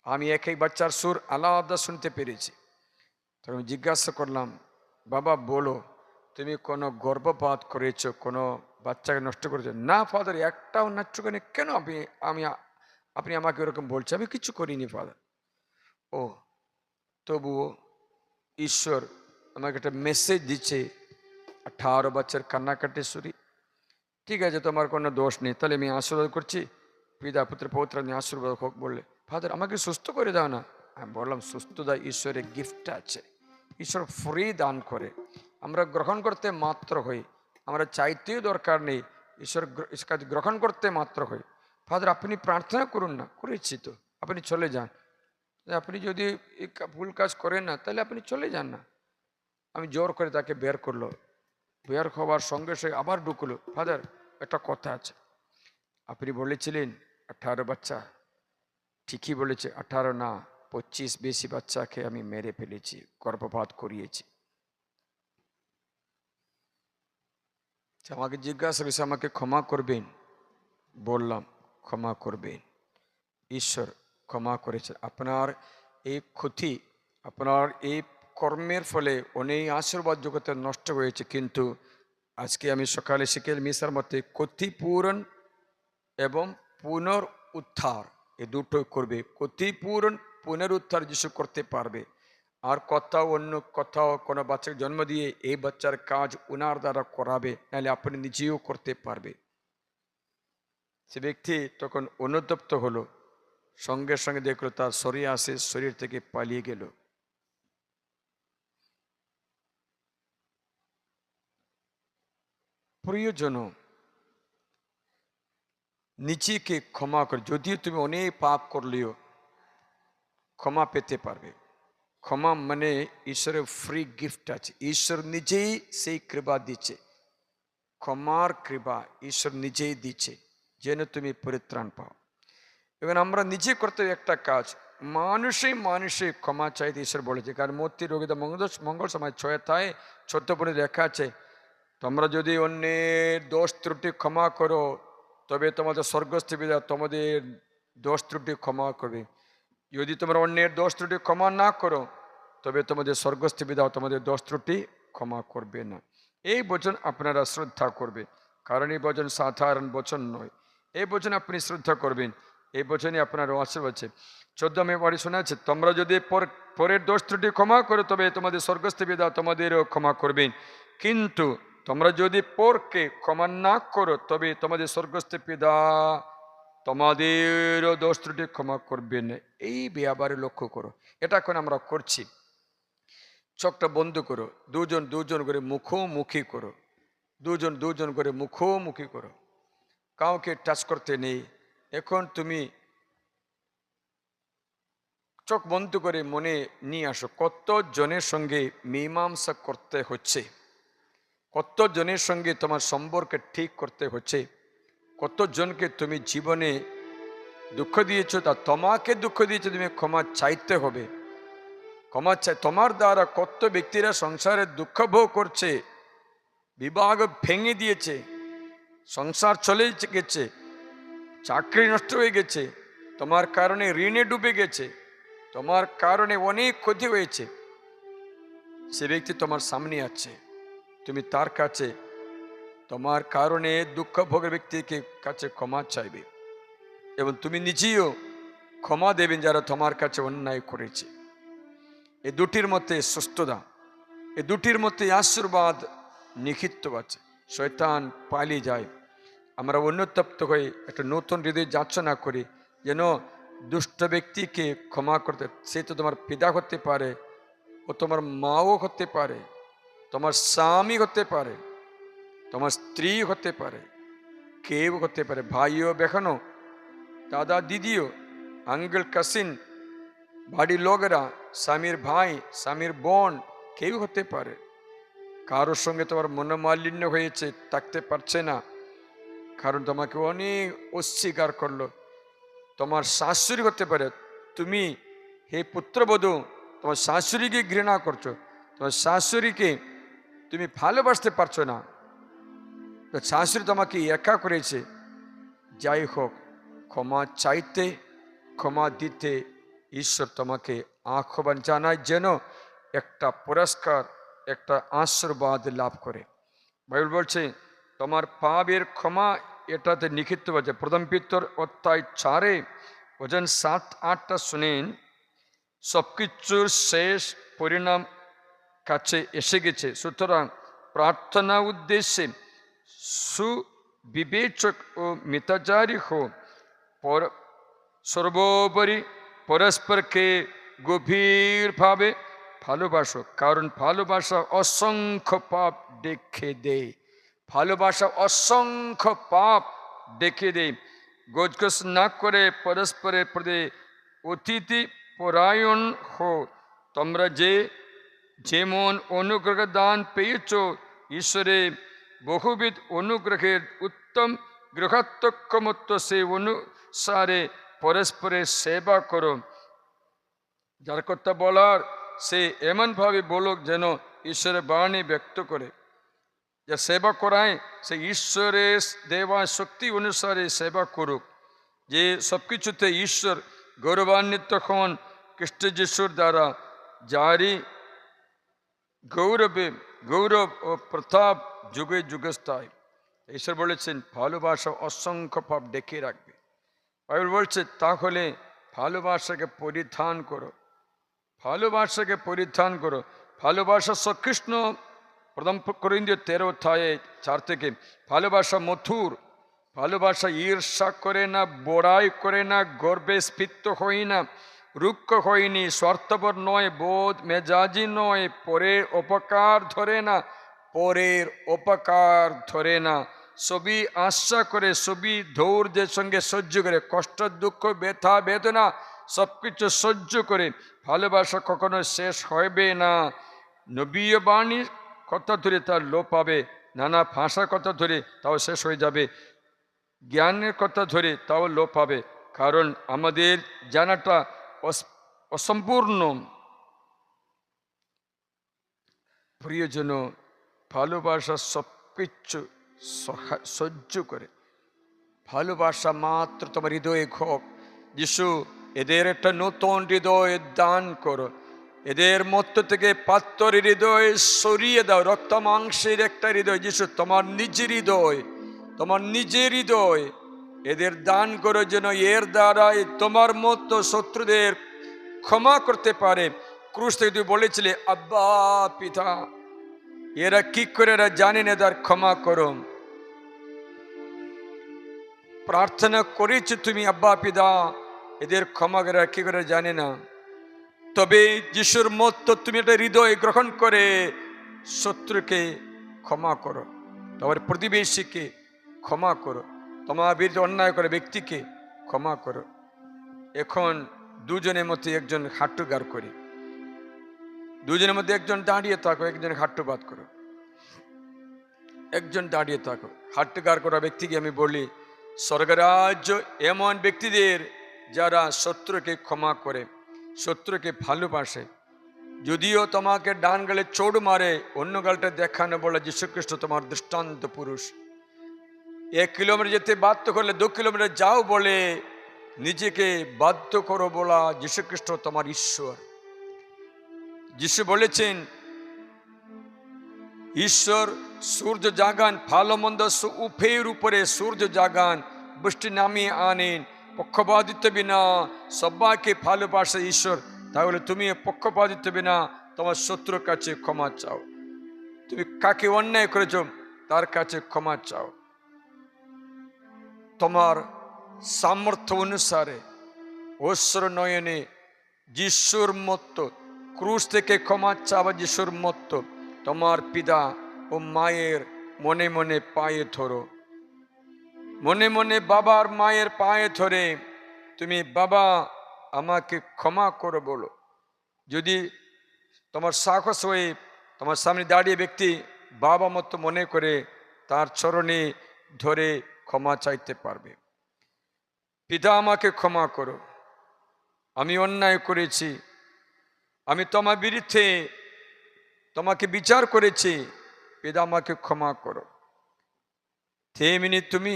[SPEAKER 3] আমি এক এক বাচ্চার সুর আলাদা শুনতে পেরেছি। তখন জিজ্ঞাসা করলাম, বাবা বলো, তুমি কোনো গর্ভপাত করেছো, কোনো বাচ্চাকে নষ্ট করেছো? না ফাদার, একটাও নষ্ট করিনি। কেন আপনি আমাকে এরকম বলছেন? আমি কিছু করিনি ফাদার। ও, তবুও ঈশ্বর আমাকে একটা মেসেজ দিচ্ছে, 18 বাচ্চার কান্নাকাটি শুনি। ঠিক আছে, তোমার কোনো দোষ নেই, তাহলে আমি আশীর্বাদ করছি, পিতা পুত্র পবিত্র আত্মার আশীর্বাদ হোক। বললে, ফাদার আমাকে সুস্থ করে দাও না। আমি বললাম, সুস্থতা ঈশ্বরের গিফট আছে, ঈশ্বর ফ্রি দান করে, আমরা গ্রহণ করতে মাত্র হই, আমরা চাইতেও দরকার নেই, ঈশ্বর কাজ গ্রহণ করতে মাত্র হই। ফাদার আপনি প্রার্থনা করুন না। করেছি তো, আপনি চলে যান। আপনি যদি ভুল কাজ করেন না, তাহলে আপনি চলে যান না। আমি জোর করে তাকে বের করলো, বের হওয়ার সঙ্গে সঙ্গে আবার ঢুকলো। ফাদার একটা কথা আছে, আপনি বলেছিলেন 18 বাচ্চা, ঠিকই বলেছে, 18 না 25 বেশি বাচ্চাকে আমি মেরে ফেলেছি, গর্ভপাত করিয়েছি। আমাকে জিজ্ঞাসা করেছে, আমাকে ক্ষমা করবেন? বললাম, ক্ষমা করবেন। ঈশ্বর ক্ষমা করেছে। আপনার এই ক্ষতি, আপনার এই কর্মের ফলে অনেক আশীর্বাদ জগতে নষ্ট হয়েছে, কিন্তু আজকে আমি সকালে শিখে মিশার মতে ক্ষতিপূরণ এবং পুনরুদ্ধার, এই দুটোই করবে। ক্ষতিপূরণ, পুনরুদ্ধার যিশু করতে পারবে। আর কোথাও অন্য কোথাও কোনো বাচ্চাকে জন্ম দিয়ে এই বাচ্চার কাজ উনার দ্বারা করাবে, নাহলে আপনি নিজেও করতে পারবে। সে ব্যক্তি তখন অনুতপ্ত হলো, সঙ্গে সঙ্গে দেখলো তার সোরিয়াসিস শরীর থেকে পালিয়ে গেল। প্রিয়জন, নিজেকে ক্ষমা করে, যদিও তুমি অনেক পাপ করলেও ক্ষমা পেতে পারবে। ক্ষমা মানে ঈশ্বরের ফ্রি গিফট আছে, ঈশ্বর নিজেই সেই কৃপা দিচ্ছে। ক্ষমার কৃপা ঈশ্বর নিজেই দিচ্ছে, যেন তুমি পরিত্রাণ পাও। এবং আমরা নিজে করতে একটা কাজ, মানুষে ক্ষমা চাইতে ঈশ্বর বলেছে। কারণ মূর্তি রোগীতা মঙ্গল সময় 6:14 লেখা আছে, তোমরা যদি অন্যের দোষ ত্রুটি ক্ষমা করো, তবে তোমাদের স্বর্গস্থ পিতা তোমাদের দোষ ত্রুটি ক্ষমা করবে। যদি তোমরা অন্যের দোষ ত্রুটি ক্ষমা না করো, তবে তোমাদের স্বর্গস্থ পিতা তোমাদের দোষ ত্রুটি ক্ষমা করবে না। এই বচন আপনারা শ্রদ্ধা করবে, কারণ এই বচন সাধারণ বচন নয়। এই বচন আপনি শ্রদ্ধা করবেন, এই বচনে আপনার আশীর্বাদ আছে। 14 বাড়ি শোনা আছে, তোমরা যদি পরের দোষ ত্রুটি ক্ষমা করো, তবে তোমাদের স্বর্গস্থ পিতা তোমাদেরও ক্ষমা করবেন। কিন্তু তোমরা যদি পরকে ক্ষমা না করো, তবে তোমাদের স্বর্গস্থ পিতা তোমাদেরও দোষ ত্রুটি ক্ষমা করবেন। এই ব্যাপারে লক্ষ্য করো। এটা এখন আমরা করছি। চোখটা বন্ধ করো, দুজন করে মুখোমুখি করো, দুজন করে মুখোমুখি করো, কাউকে টাচ করতে নেই। এখন তুমি চোখ বন্ধ করে মনে নিয়ে আসো, কত জনের সঙ্গে মীমাংসা করতে হচ্ছে, কত জনের সঙ্গে তোমার সম্পর্ক ঠিক করতে হচ্ছে, কতজনকে তুমি জীবনে দুঃখ দিয়েছো, তা তোমাকে দুঃখ দিয়েছো, তুমি ক্ষমা চাইতে হবে। ক্ষমা চাই। তোমার দ্বারা কত ব্যক্তিরা সংসারে দুঃখ ভোগ করছে, বিবাহ ভেঙে দিয়েছে, সংসার চলে গেছে, চাকরি নষ্ট হয়ে গেছে, তোমার কারণে ঋণে ডুবে গেছে, তোমার কারণে অনেক ক্ষতি হয়েছে। সে ব্যক্তি তোমার সামনে আছে, তুমি তার কাছে তোমার কারণে দুঃখ ভোগের ব্যক্তিকে কাছে ক্ষমা চাইবে এবং তুমি নিজেও ক্ষমা দেবেন যারা তোমার কাছে অন্যায় করেছে। এই দুটির মধ্যে সুস্থতা, এই দুটির মধ্যে আশীর্বাদ নিহিত আছে। শয়তান পালিয়ে যায়। আমরা অনুতপ্ত হয়ে একটা নতুন হৃদয় যাচনা করি, যেন দুষ্ট ব্যক্তিকে ক্ষমা করতে। সে তো তোমার পিতা হতে পারে, ও তোমার মাও হতে পারে, তোমার স্বামী হতে পারে, তোমার স্ত্রী হতে পারে, কেউ হতে পারে, ভাইও বেখানো, দাদা দিদিও, আঙ্কেল কাসিন, বাড়ির লোকেরা, স্বামীর ভাই, স্বামীর বোন, কেউ হতে পারে। কারোর সঙ্গে তোমার মনোমালিন্য হয়েছে, থাকতে পারছে না, কারণ তোমাকে অনেক অস্বীকার করলো। তোমার শাশুড়ি হতে পারে, তুমি হে পুত্রবধূ তোমার শাশুড়িকে ঘৃণা করছো, তোমার শাশুড়িকে তুমি ভালোবাসতে পারছো না, তো শাশুড়ি তোমাকে একা করেছে। যাই হোক, ক্ষমা চাইতে, ক্ষমা দিতে ঈশ্বর তোমাকে আহ্বান জানায়, যেন একটা পুরস্কার, একটা আশীর্বাদ লাভ করে। বাইবেল বলছে তোমার পাপের ক্ষমা এটাতে নিখিত আছে। প্রথম পিতর অধ্যায় 4 वचन 7-8 শুনেন। সবকিছুর শেষ পরিণাম কাছে এসে গেছে, সুতরাং প্রার্থনা উদ্দেশ্যে সুবিবেচক ও মিতচারী হো। সর্বোপরি পরস্পরকে গভীরভাবে ভালোবাসো, কারণ ভালোবাসা অসংখ্য পাপ ডেকে দেয়। ভালোবাসা অসংখ্য পাপ ডেকে দেয়। গোজগোজ না করে পরস্পরের প্রতি অতিথি পরায়ণ হো। তোমরা যেমন অনুগ্রহ দান পেয়েছ, ঈশ্বরের বহুবিধ অনুগ্রহের উত্তম গৃহাত্মক মত সে অনুসারে পরস্পরের সেবা করো। যার কথা বলার সে এমনভাবে বলুক যেন ঈশ্বরের বাণী ব্যক্ত করে। যা সেবা করায় সে ঈশ্বরের দেওয়া শক্তি অনুসারে সেবা করুক, যে সবকিছুতে ঈশ্বর গৌরবান্বিত হন খ্রিস্ট যিশুর দ্বারা, যারই গৌরব ও প্রতাপ যুগে যুগে স্থায়ী। ঈশ্বর বলেছেন ভালোবাসা অসংখ্য পাপ ডেকে রাখবে। বাইবেল বলছে তাহলে ভালোবাসাকে পরিধান করো, ভালোবাসাকে পরিধান করো। ভালোবাসা সকৃষ্ণ। প্রথম করিন্থীয় 13:4 থেকে ভালোবাসা মধুর, ভালোবাসা ঈর্ষা করে না, বড়াই করে না, গর্বে স্ফীত হয় না, রুক্ষ হয়নি, স্বার্থপর নয়, বোধ মেজাজি নয়, পরের উপকার ধরে না, পরের উপকার ধরে না, সবই আশা করে, সবই ধৈর্যের সঙ্গে সহ্য করে, কষ্ট দুঃখ ব্যথা বেদনা সবকিছু সহ্য করে। ভালোবাসা কখনো শেষ হবে না। নবীয় বাণীর কথা ধরে তার লোপ পাবে, নানা ভাষার কথা ধরে তাও শেষ হয়ে যাবে, জ্ঞানের কথা ধরে তাও লোপ পাবে, কারণ আমাদের জানাটা অসম্পূর্ণ। প্রিয়জন, ভালোবাসা সবকিছু সহ্য করে। ভালোবাসা মাত্র তোমার হৃদয়ে হোক। যিশু এদের একটা নতুন হৃদয় দান করো, এদের মধ্য থেকে পাত্তর হৃদয় সরিয়ে দাও, রক্ত মাংসের একটা হৃদয়। যিশু তোমার নিজের হৃদয়, তোমার নিজের হৃদয় এদের দান করো, যেন এর দ্বারাই তোমার মতো শত্রুদের ক্ষমা করতে পারে। ক্রুশ থেকে তুমি বলেছিলে আব্বা পিতা, এরা কি করে, এরা জানে না, তার ক্ষমা করো। প্রার্থনা করেছো তুমি আব্বা পিতা, এদের ক্ষমা করে, কি করে জানে না। তবে যিশুর মতো তুমি একটা হৃদয় গ্রহণ করে শত্রুকে ক্ষমা করো, তোমার প্রতিবেশীকে ক্ষমা করো, তোমার বিরুদ্ধে অন্যায় করে ব্যক্তিকে ক্ষমা করো। এখন দুজনের মধ্যে একজন হাঁটু গাড় করি, দুজনের মধ্যে একজন দাঁড়িয়ে থাকো, একজন হাঁটু বাদ করো, একজন দাঁড়িয়ে থাকো। হাঁটু গাড় করা ব্যক্তিকে আমি বলি, স্বর্গরাজ্য এমন ব্যক্তিদের যারা শত্রুকে ক্ষমা করে, শত্রুকে ভালোবাসে। যদিও তোমাকে ডান গালে চোট মারে, অন্য গালটা দেখানো বলে যীশুখ্রিস্ট তোমার দৃষ্টান্ত পুরুষ। 1 কিলোমিটার যেতে বাধ্য করলে 2 কিলোমিটার যাও বলে নিজেকে বাধ্য করো বলা যীশুখ্রিস্ট তোমার ঈশ্বর। যিশু বলেছেন ঈশ্বর সূর্য জাগান, ভালো মন্দ উভয়ের উপরে সূর্য জাগান, বৃষ্টি নামিয়ে আনেন, পক্ষপাতিত্ব বিনা সবাইকে ভালোবাসে ঈশ্বর। তাহলে তুমি পক্ষপাতিত্ব বিনা তোমার শত্রুর কাছে ক্ষমা চাও। তুমি কাকে অন্যায় করেছ তার কাছে ক্ষমা চাও। তোমার সামর্থ্য অনুসারে ঐশ্বর নয়নে যিশুর মতো ক্রুশ থেকে ক্ষমা চাওয়া যিশুর মতো তোমার পিতা ও মায়ের মনে মনে পায়ে ধরো। মনে মনে বাবার মায়ের পায়ে ধরে তুমি বাবা আমাকে ক্ষমা করো বলো। যদি তোমার সাহস হয়ে তোমার সামনে দাঁড়িয়ে ব্যক্তি বাবা মতো মনে করে তার চরণে ধরে ক্ষমা চাইতে পারবে। পিতা আমাকে ক্ষমা করো, আমি অন্যায় করেছি, আমি তোমার বিরুদ্ধে তোমাকে বিচার করেছি, পিতা আমাকে ক্ষমা করো। তেমনি তুমি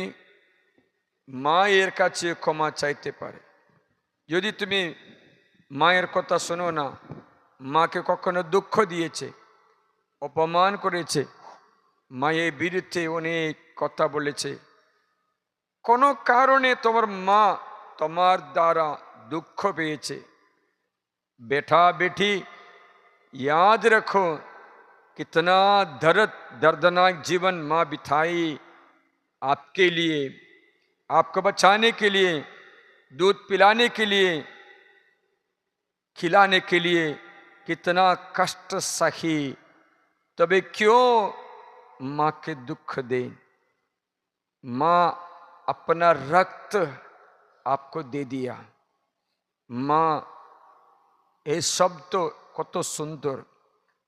[SPEAKER 3] মায়ের কাছে ক্ষমা চাইতে পারে। যদি তুমি মায়ের কথা শোনো না, মাকে কখনো দুঃখ দিয়েছে, অপমান করেছে, মায়ের বিরুদ্ধে অনেক কথা বলেছে, কোনো কারণে তোমার মা তোমার দ্বারা দুঃখ পেয়েছে, बेटा बेटी याद रखो कितना दर्दनाक जीवन माँ बिताई आपके लिए, आपको बचाने के लिए, दूध पिलाने के लिए, खिलाने के लिए कितना कष्ट सही, तबे क्यों माँ के दुख दे। माँ अपना रक्त आपको दे दिया। माँ এই শব্দ কত সুন্দর,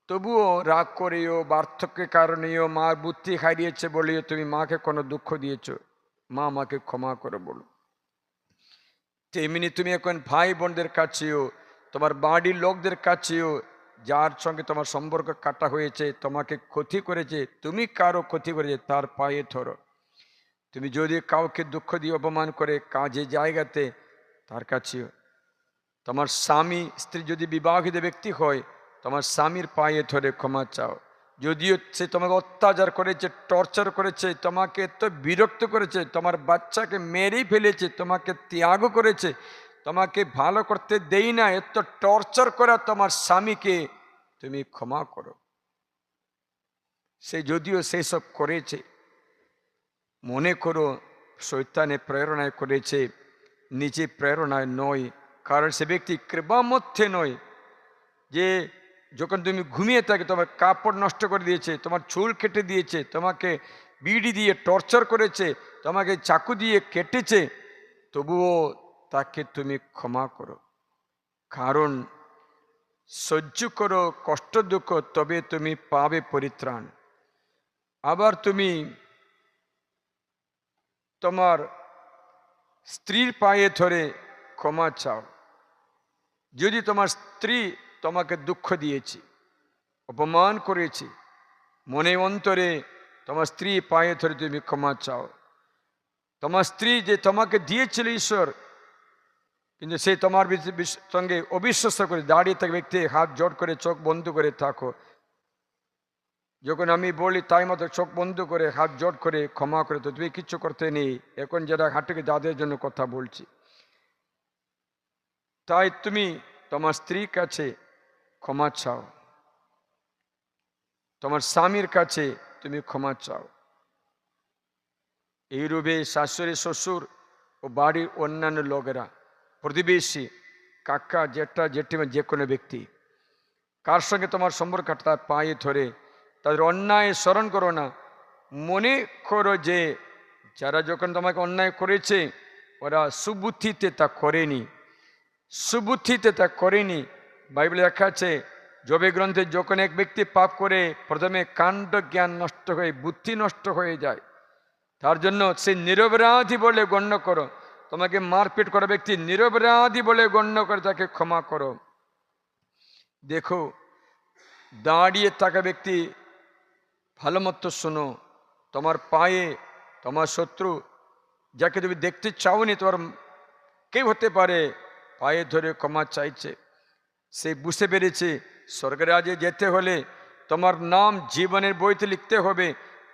[SPEAKER 3] তবুও রাগ করেও বার্ধক্যের কারণেও মার বুদ্ধি হারিয়েছে বলেও তুমি মাকে কোনো দুঃখ দিয়েছো, মা আমাকে ক্ষমা করে বলো। তেমনি তুমি এখন ভাই বোনদের কাছেও তোমার বাড়ির লোকদের কাছেও যার সঙ্গে তোমার সম্পর্ক কাটা হয়েছে, তোমাকে ক্ষতি করেছে, তুমি কারো ক্ষতি করেছে, তার পায়ে ধরো। তুমি যদি কাউকে দুঃখ দিয়ে অপমান করে কাজে জায়গাতে, তার কাছেও তোমার স্বামী স্ত্রী যদি বিবাহিত ব্যক্তি হয়, তোমার স্বামীর পায়ে ধরে ক্ষমা চাও। যদিও সে তোমাকে অত্যাচার করেছে, টর্চার করেছে, তোমাকে এত বিরক্ত করেছে, তোমার বাচ্চাকে মেরেই ফেলেছে, তোমাকে ত্যাগ করেছে, তোমাকে ভালো করতে দেই না, এত টর্চার করা তোমার স্বামীকে তুমি ক্ষমা করো। সে যদিও সেই সব করেছে, মনে করো শয়তানে প্রেরণায় করেছে, নিজে প্রেরণায় নয়। কারণ সে ব্যক্তি কৃপা মধ্যে নয়, যে যখন তুমি ঘুমিয়ে থাকে তোমার কাপড় নষ্ট করে দিয়েছে, তোমার চুল কেটে দিয়েছে, তোমাকে বিড়ি দিয়ে টর্চার করেছে, তোমাকে চাকু দিয়ে কেটেছে, তবুও তাকে তুমি ক্ষমা করো। কারণ সহ্য করো কষ্ট দুঃখ, তবে তুমি পাবে পরিত্রাণ। আবার তুমি তোমার স্ত্রীর পায়ে ধরে ক্ষমা চাও। যদি তোমার স্ত্রী তোমাকে দুঃখ দিয়েছে, অপমান করেছে, মনে অন্তরে তোমার স্ত্রী পায়ে ধরে তুমি ক্ষমা চাও। তোমার স্ত্রী যে তোমাকে দিয়েছিল ঈশ্বর, কিন্তু সে তোমার সঙ্গে অবিশ্বাস করে দাঁড়িয়ে থাকে, ব্যক্তি হাত জোড় করে চোখ বন্ধ করে থাকো। যখন আমি বলি তাই মতো চোখ বন্ধ করে হাত জোড় করে ক্ষমা করে, তো তুমি কিচ্ছু করতে নেই। এখন যারা হাঁটুকে তাদের জন্য কথা বলছি। তাই তুমি তোমার স্ত্রীর কাছে ক্ষমা চাও, তোমার স্বামীর কাছে তুমি ক্ষমা চাও। এইরূপে শাশুড়ি শ্বশুর ও বাড়ির অন্যান্য লোকেরা, প্রতিবেশী, কাকা জেঠা জেঠিমা, যে কোনো ব্যক্তি কার সঙ্গে তোমার সম্পর্ক, তার পায়ে ধরে তাদের অন্যায় স্মরণ করো না। মনে করো যে যারা যখন তোমাকে অন্যায় করেছে ওরা সুবুদ্ধিতে তা করেনি, সুবুদ্ধিতে তা করেনি। বাইবেলে লেখা আছে জবে গ্রন্থে, যখন এক ব্যক্তি পাপ করে প্রথমে কাণ্ড জ্ঞান নষ্ট হয়ে বুদ্ধি নষ্ট হয়ে যায়, তার জন্য সে নিরপরাধী বলে গণ্য করো। তোমাকে মারপিট করা ব্যক্তি নিরপরাধী বলে গণ্য করে তাকে ক্ষমা করো। দেখো দাঁড়িয়ে থাকা ব্যক্তি ভালো মতো শোনো, তোমার পায়ে তোমার শত্রু যাকে তুমি দেখতে চাওনি, তোমার কেউ হতে পারে, পায়ে ধরে ক্ষমা চাইছে। সে বুঝতে পেরেছে স্বর্গরাজ্যে যেতে হলে তোমার নাম জীবনের বইতে লিখতে হবে,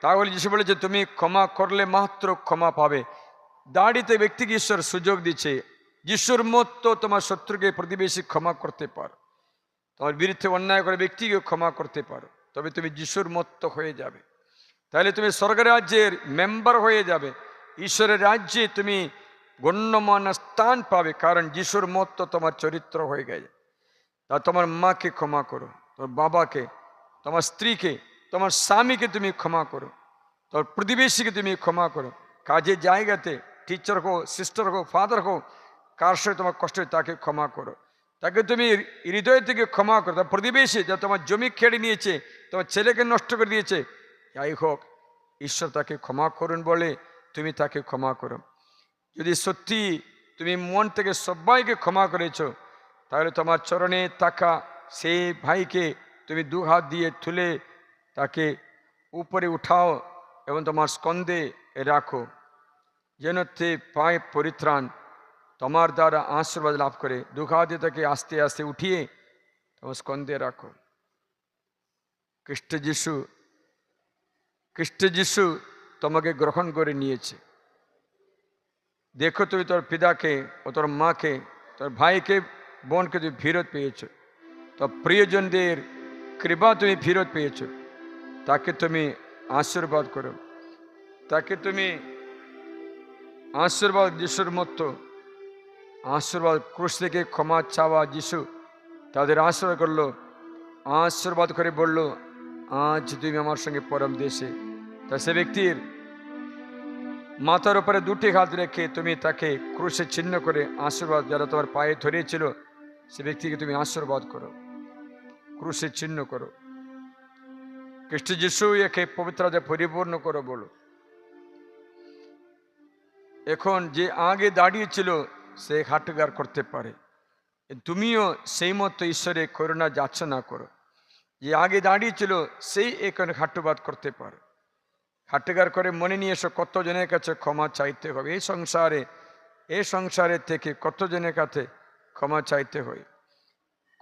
[SPEAKER 3] তাহলে যিশু বলেছে তুমি ক্ষমা করলে মাত্র ক্ষমা পাবে। দাঁড়িতে ব্যক্তিকে ঈশ্বর সুযোগ দিচ্ছে, যিশুর মতো তোমার শত্রুকে প্রতিবেশী ক্ষমা করতে পারো, তোমার বিরুদ্ধে অন্যায় করে ব্যক্তিকে ক্ষমা করতে পারো, তবে তুমি যিশুর মতো হয়ে যাবে। তাহলে তুমি স্বর্গের রাজ্যের মেম্বার হয়ে যাবে, ঈশ্বরের রাজ্যে তুমি গণ্যমান্য স্থান পাবে, কারণ যিশুর মতো তোমার চরিত্র হয়ে গেছে। তা তোমার মাকে ক্ষমা করো, তোমার বাবাকে, তোমার স্ত্রীকে, তোমার স্বামীকে তুমি ক্ষমা করো, তোমার প্রতিবেশীকে তুমি ক্ষমা করো, কাজের জায়গাতে টিচার হোক, সিস্টার হোক, ফাদার হোক, কার সাথে তোমার কষ্ট হয় তাকে ক্ষমা করো, তাকে তুমি হৃদয় থেকে ক্ষমা করো। তার প্রতিবেশী যা তোমার জমি কেড়ে নিয়েছে, তোমার ছেলেকে নষ্ট করে দিয়েছে, যাই হোক ঈশ্বর তাকে ক্ষমা করুন বলে তুমি তাকে ক্ষমা করো। যদি সত্যি তুমি মন থেকে সবাইকে ক্ষমা করেছো, তাহলে তোমার চরণে থাকা সেই ভাইকে তুমি দু হাত দিয়ে তুলে তাকে উপরে উঠাও এবং তোমার স্কন্ধে রাখো, যেন তে পায় পরিত্রাণ, তোমার দ্বারা আশীর্বাদ লাভ করে। দু হাত দিয়ে তাকে আস্তে আস্তে উঠিয়ে তোমার স্কন্ধে রাখো। খ্রিস্ট যিশু তোমাকে গ্রহণ করে নিয়েছে। দেখো তুমি তোর পিতাকে ও তোর মাকে, তোর ভাইকে, বোনকে তুমি ফেরত পেয়েছো, তোর প্রিয়জনদের কৃপা তুমি ফেরত পেয়েছো, তাকে তুমি আশীর্বাদ করো, তাকে তুমি আশীর্বাদ। যিশুর মতো আশীর্বাদ, ক্রুশ থেকে ক্ষমা চাওয়া যিশু তাদের আশীর্বাদ করলো, আশীর্বাদ করে বলল আজ তুমি আমার সঙ্গে পরম দেশে। তা সে ব্যক্তির মাথার উপরে দুটি হাত রেখে তুমি তাকে ক্রুশে চিহ্ন করে আশীর্বাদ, যারা তোমার পায়ে ধরিয়েছিল সে ব্যক্তিকে তুমি আশীর্বাদ করো, ক্রুশে চিহ্ন করো। খ্রিস্ট যিশু একে পবিত্রতা পরিপূর্ণ করো বলো। এখন যে আগে দাঁড়িয়েছিল সে হাটগার করতে পারে, তুমিও সেই মতো ঈশ্বরের করুণা যাচনা করো। যে আগে দাঁড়িয়েছিল সেই এখানে হাট্টবাদ করতে পারে। হাট্টগার করে মনে নিয়ে এসো কতজনের কাছে ক্ষমা চাইতে হবে এই সংসারে থেকে কতজনের কাছে ক্ষমা চাইতে হয়,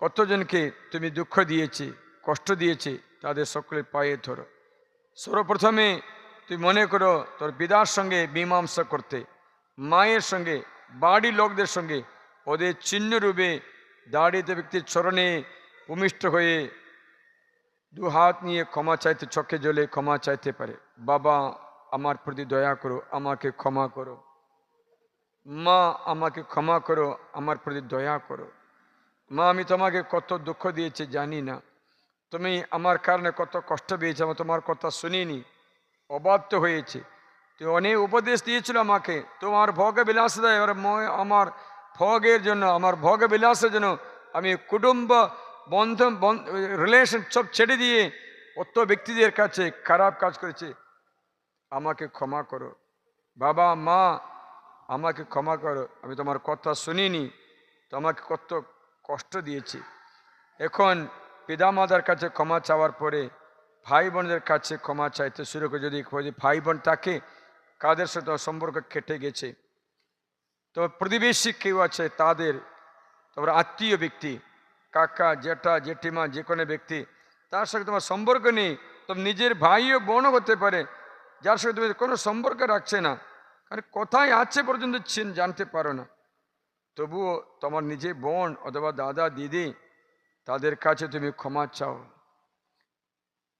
[SPEAKER 3] কতজনকে তুমি দুঃখ দিয়েছি, কষ্ট দিয়েছি, তাদের সকলের পায়ে ধরো। সর্বপ্রথমে তুই মনে করো তোর পিতার সঙ্গে মীমাংসা করতে, মায়ের সঙ্গে, বাড়ির লোকদের সঙ্গে ওদের চিহ্নরূপে দাঁড়িয়ে ব্যক্তির চরণে ভূমিষ্ঠ হয়ে দু হাত নিয়ে ক্ষমা চাইতে, চোখে জলে ক্ষমা চাইতে পারে। বাবা আমার প্রতি দয়া করো, আমাকে ক্ষমা করো। মা আমাকে ক্ষমা করো, আমার প্রতি দয়া করো। মা আমি তোমাকে কত দুঃখ দিয়েছি জানি না, তুমি আমার কারণে কত কষ্ট পেয়েছি, আমি তোমার কথা শুনিনি, অবাধ্য হয়েছে। তুমি অনেক উপদেশ দিয়েছিল আমাকে, তোমার ভোগ বিলাস দেয়, আমার ভোগের জন্য, আমার ভোগ বিলাসের জন্য আমি কুটুম্ব বন্ধন রিলেশন সব ছেড়ে দিয়ে অত ব্যক্তিদের কাছে খারাপ কাজ করেছে। আমাকে ক্ষমা করো বাবা, মা আমাকে ক্ষমা করো, আমি তোমার কথা শুনিনি, তোমাকে কত কষ্ট দিয়েছি। এখন পিতামাতার কাছে ক্ষমা চাওয়ার পরে ভাই বোনদের কাছে ক্ষমা চাইতে শুরু করে। যদি ভাই বোন তাকে কাদের সাথে সম্পর্ক কেটে গেছে, তো প্রতিবেশী কেউ আছে তাদের, তোমার আত্মীয় ব্যক্তি, কাকা, জেঠা, জেঠিমা, যে কোনো ব্যক্তি, তার সঙ্গে তোমার সম্পর্ক নেই। তুমি নিজের ভাই ও বোনও হতে পারে যার সঙ্গে তুমি কোনো সম্পর্ক রাখছে না, কারণ কোথায় আছে পর্যন্ত জানতে পারো না, তবুও তোমার নিজের বোন অথবা দাদা দিদি তাদের কাছে তুমি ক্ষমা চাও।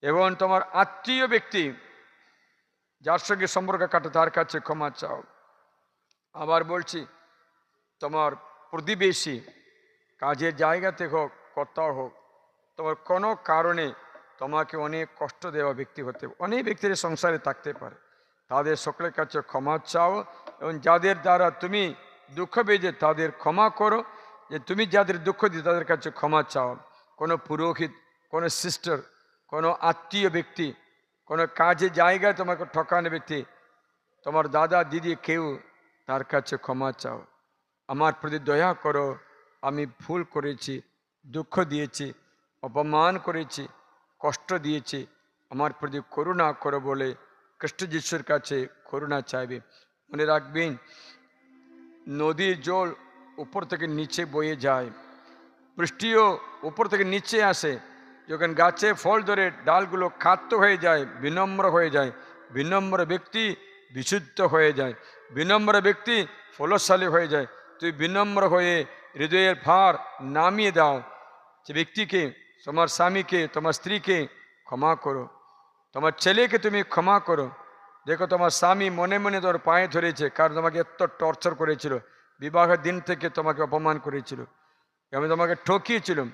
[SPEAKER 3] এবং তোমার আত্মীয় ব্যক্তি যার সঙ্গে সম্পর্ক কাটে তার কাছে ক্ষমা চাও। আবার বলছি, তোমার প্রতিবেশী কাজের জায়গাতে হোক, কোথাও হোক, তোমার কোনো কারণে তোমাকে অনেক কষ্ট দেওয়া ব্যক্তি হতে, অনেক ব্যক্তির সংসারে থাকতে পারে, তাদের সকলের কাছে ক্ষমা চাও। এবং যাদের দ্বারা তুমি দুঃখ পেয়েছে তাদের ক্ষমা করো, যে তুমি যাদের দুঃখ দিও তাদের কাছে ক্ষমা চাও। কোনো পুরোহিত, কোনো সিস্টার, কোনো আত্মীয় ব্যক্তি, কোনো কাজে জায়গায় তোমাকে ঠকানো ব্যক্তি, তোমার দাদা দিদি কেউ, তার কাছে ক্ষমা চাও। আমার প্রতি দয়া করো, আমি ভুল করেছি, দুঃখ দিয়েছি, অপমান করেছি, কষ্ট দিয়েছি, আমার প্রতি করুণা করো বলে খ্রিস্ট যিশুর কাছে করুণা চাইবে। মনে রাখবেন, নদীর জল উপর থেকে নিচে বয়ে যায়, বৃষ্টিও উপর থেকে নিচে আসে, যখন গাছে ফল ধরে ডালগুলো খাদ্য হয়ে যায়, বিনম্র হয়ে যায়, বিনম্র ব্যক্তি বিশুদ্ধ হয়ে যায়, বিনম্র ব্যক্তি ফলশালী হয়ে যায়। তুই বিনম্র হয়ে হৃদয়ের ভার নামিয়ে দাও। যে ব্যক্তিকে, তোমার স্বামীকে, তোমার স্ত্রীকে ক্ষমা করো, তোমার ছেলেকে তুমি ক্ষমা করো। দেখো, তোমার স্বামী মনে মনে তোর পায়ে ধরেছে, কারণ তোমাকে এত টর্চার করেছিল, বিবাহের দিন থেকে তোমাকে অপমান করেছিল, আমি তোমাকে ঠকিয়েছিলাম।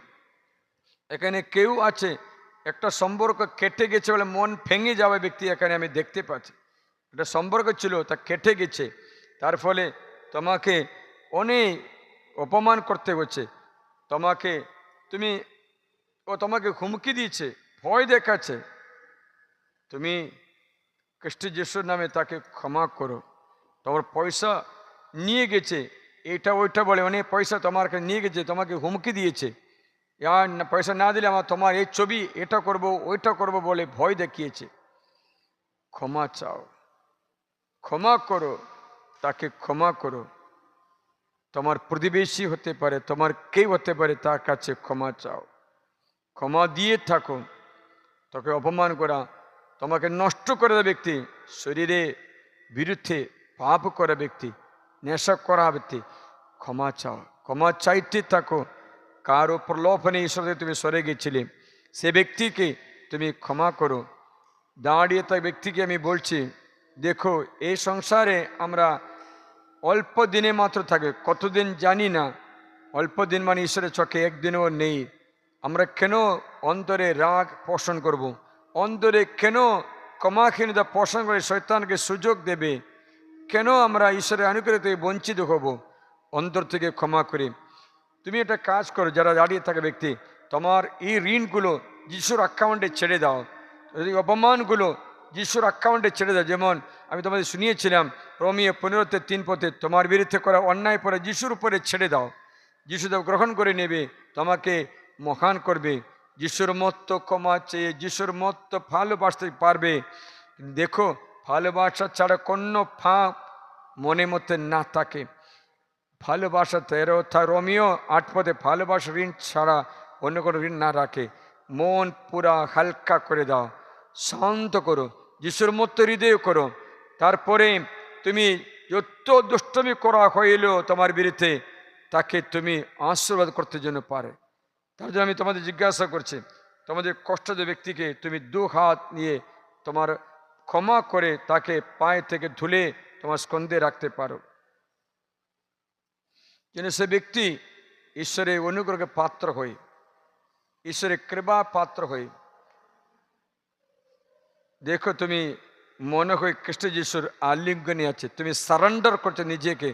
[SPEAKER 3] এখানে কেউ আছে একটা সম্পর্ক কেটে গেছে বলে মন ভেঙে যাওয়া ব্যক্তি এখানে আমি দেখতে পাচ্ছি। একটা সম্পর্ক ছিল, তা কেটে গেছে, তার ফলে তোমাকে অনেক অপমান করতে হচ্ছে, তোমাকে হুমকি দিয়েছে, ভয় দেখাচ্ছে। তুমি খ্রিস্ট যিশুর নামে তাকে ক্ষমা করো। তোমার পয়সা নিয়ে গেছে, এটা ওইটা বলে অনেক পয়সা তোমার কাছে নিয়ে গেছে, তোমাকে হুমকি দিয়েছে, পয়সা না দিলে তোমার এই ছবি এটা করব ওইটা করব বলে ভয় দেখিয়েছে। ক্ষমা চাও, ক্ষমা করো, তাকে ক্ষমা করো। তোমার প্রতিবেশী হতে পারে, তোমার কেউ হতে পারে, তার কাছে ক্ষমা চাও, ক্ষমা দিয়ে থাকো। তোকে অপমান করা, তোমাকে নষ্ট করে দেওয়া ব্যক্তি, শরীরে বিরুদ্ধে পাপ করা ব্যক্তি, নেশা করা ব্যক্তি, ক্ষমা চাও, ক্ষমা চাইতে থাকো। কারো প্রলোভনে ঈশ্বরে তুমি সরে গেছিলে, সে ব্যক্তিকে তুমি ক্ষমা করো। দাঁড়িয়ে থাকা ব্যক্তিকে আমি বলছি, দেখো, এই সংসারে আমরা অল্প দিনে মাত্র থাকে, কতদিন জানি না। অল্প দিন মানে ঈশ্বরের চোখে একদিনও নেই। আমরা কেন অন্তরে রাগ পোষণ করব? অন্তরে কেন ক্ষমাহীনতা পোষণ করে শয়তানকে সুযোগ দেবে? কেন আমরা ঈশ্বরের অনুগ্রহ থেকে বঞ্চিত হব? অন্তর থেকে ক্ষমা করে তুমি একটা কাজ করো। যারা দাঁড়িয়ে থাকা ব্যক্তি, তোমার এই ঋণগুলো যিশুর অ্যাকাউন্টে ছেড়ে দাও, এই অপমানগুলো যিশুর অ্যাকাউন্টে ছেড়ে দাও। যেমন আমি তোমাদের শুনিয়েছিলাম রোমিও 15:3, তোমার বিরুদ্ধে করা অন্যায় পরে যিশুর উপরে ছেড়ে দাও, যিশু দেব গ্রহণ করে নেবে, তোমাকে মহান করবে। যিশুর মতো ক্ষমা চেয়ে যিশুর মতো ভালোবাসতে পারবে। দেখো, ভালোবাসা ছাড়া কোনো ফাঁক মনের মধ্যে না থাকে। ভালোবাসা 13 রোমিও 8 ভালোবাসা ঋণ ছাড়া অন্য কোনো ঋণ না রাখে। মন পুরা হালকা করে দাও, শান্ত করো, যিশুর মতো হৃদয় করো। তারপরে তুমি যত দুষ্টমি করা হইলেও তোমার বিরুদ্ধে, তাকে তুমি আশীর্বাদ করতে জন্য পারে। তার জন্য আমি তোমাদের জিজ্ঞাসা করছি, তোমাদের কষ্টদ ব্যক্তিকে তুমি 2 হাত নিয়ে তোমার ক্ষমা করে তাকে পায়ে থেকে ধুলে তোমার স্কন্ধে রাখতে পারো, যেন সে ব্যক্তি ঈশ্বরের অনুগ্রহকে পাত্র হই, ঈশ্বরের কৃপা পাত্র হই। দেখো, তুমি মনে হয় খ্রিস্ট যিশুর আলিঙ্গনে আছে, তুমি সারেন্ডার করছো নিজেকে,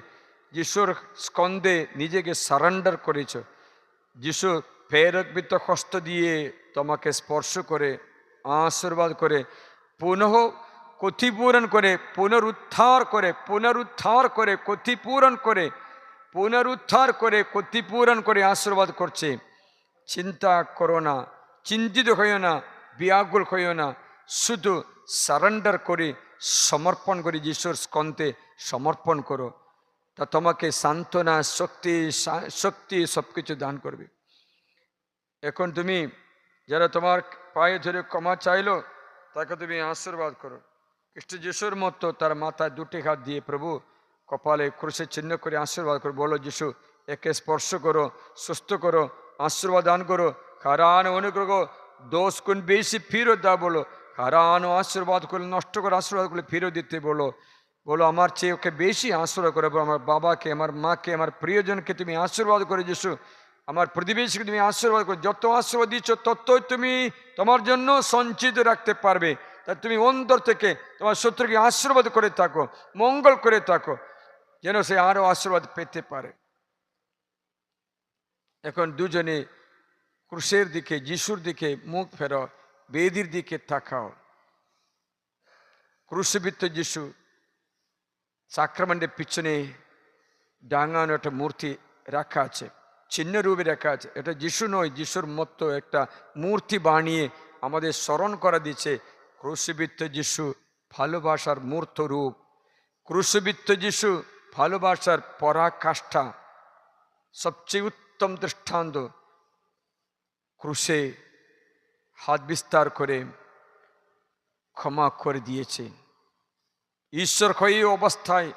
[SPEAKER 3] যিশুর স্কন্ধে নিজেকে সারেন্ডার করেছ। যিশু প্রেরকবৃত্ত হস্ত দিয়ে তোমাকে স্পর্শ করে আশীর্বাদ করে পুনঃ ক্ষতিপূরণ করে পুনরুদ্ধার করে পুনরুদ্ধার করে ক্ষতিপূরণ করে পুনরুদ্ধার করে ক্ষতিপূরণ করে আশীর্বাদ করছে। চিন্তা করো না, চিন্তিত হইও না, ব্যাকুল হইও না, শুধু সারেন্ডার করে সমর্পণ করে যিশুর স্কন্ধে সমর্পণ করো। তা তোমাকে সান্ত্বনা, শক্তি সব কিছু দান করবে। এখন তুমি যারা তোমার পায়ে ধরে ক্ষমা চাইলো, তাকে তুমি আশীর্বাদ করো। খ্রিস্ট যিশুর মতো তার মাথায় 2টি হাত দিয়ে প্রভু কপালে ক্রুশের চিহ্ন করে আশীর্বাদ করো। বলো, যিশু একে স্পর্শ করো, সুস্থ করো, আশীর্বাদ দান করো, হারানো অনুগ্রহ 10 গুণ বেশি ফিরত দাও। বলো, হারানো আশীর্বাদ করলে, নষ্ট করে আশীর্বাদ করলে ফিরত দিতে বলো। বলো, আমার চেয়ে ওকে বেশি আশীর্বাদ করে। বলো, আমার বাবাকে, আমার মাকে, আমার প্রিয়জনকে তুমি আশীর্বাদ করে যিশু, আমার প্রতিবেশীকে তুমি আশীর্বাদ করো। যত আশীর্বাদ দিচ্ছ ততই তুমি তোমার জন্য সঞ্চিত রাখতে পারবে। তা তুমি অন্তর থেকে তোমার শত্রুকে আশীর্বাদ করে থাকো, মঙ্গল করে থাকো, যেন সে আরো আশীর্বাদ পেতে পারে। এখন দুজনে ক্রুশের দিকে, যিশুর দিকে মুখ ফেরো, বেদির দিকে তাকাও। ক্রুশবিদ্ধ যিশু, সাক্রামেন্টের পিছনে ডাঙানো একটা মূর্তি রাখা আছে, চিহ্ন রূপে রাখা আছে। এটা যিশু নয়, যিশুর মতো একটা মূর্তি বানিয়ে আমাদের স্মরণ করা দিচ্ছে। ক্রুশবিদ্ধ যিশু ভালোবাসার মূর্ত রূপ, ক্রুশবিদ্ধ যিশু ভালোবাসার পরাকাষ্ঠা, সবচেয়ে উত্তম দৃষ্টান্ত। ক্রুশে হাত বিস্তার করে ক্ষমা করে দিয়েছে। ঈশ্বরক্ষয়ী অবস্থায়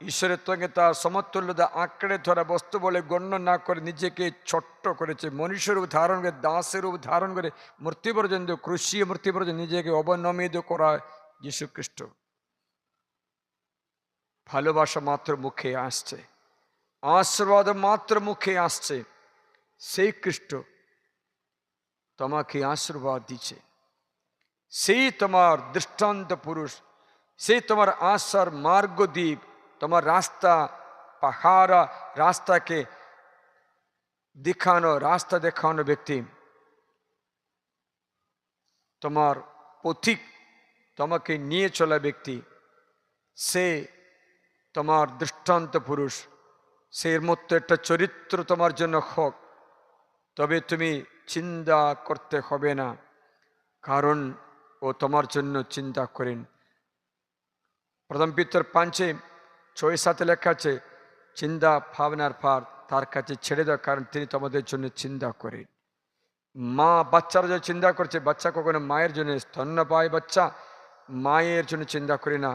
[SPEAKER 3] ঈশ্বরের সঙ্গে তার সমতুল্যতা আঁকড়ে ধরা বস্তু বলে গণ্য না করে নিজেকে ছোট্ট করেছে, মনুষ্য রূপ ধারণ করে, দাসের রূপ ধারণ করে মৃত্যু পর্যন্ত, ক্রুশীয় মৃত্যু পর্যন্ত নিজেকে অবনমিত করা যীশু খ্রিস্ট। ভালোবাসা মাত্র মুখে আসছে, আশীর্বাদ মাত্র মুখে আসছে, সেই খ্রিস্ট তোমাকে আশীর্বাদ দিচ্ছে, সেই তোমার দৃষ্টান্ত পুরুষ, সেই তোমার আশার মার্গদ্বীপ, তোমার রাস্তা পাহারা, রাস্তা দেখানো ব্যক্তি, তোমার পথিক, তোমাকে নিয়ে চলা ব্যক্তি, সে তোমার দৃষ্টান্ত পুরুষ, সের মতো একটা চরিত্র তোমার জন্য হোক, তবে তুমি চিন্তা করতে হবে না, কারণ ও তোমার জন্য চিন্তা করেন। প্রথম পিতর 5:6-7 লেখা আছে, চিন্তা ভাবনার ভার তার কাছে ছেড়ে দাও, কারণ তিনি তোমাদের জন্য চিন্তা করেন। মা বাচ্চারা যে চিন্তা করছে, বাচ্চা কখনো মায়ের জন্য স্তন্যপায়, বাচ্চা মায়ের জন্য চিন্তা করি না,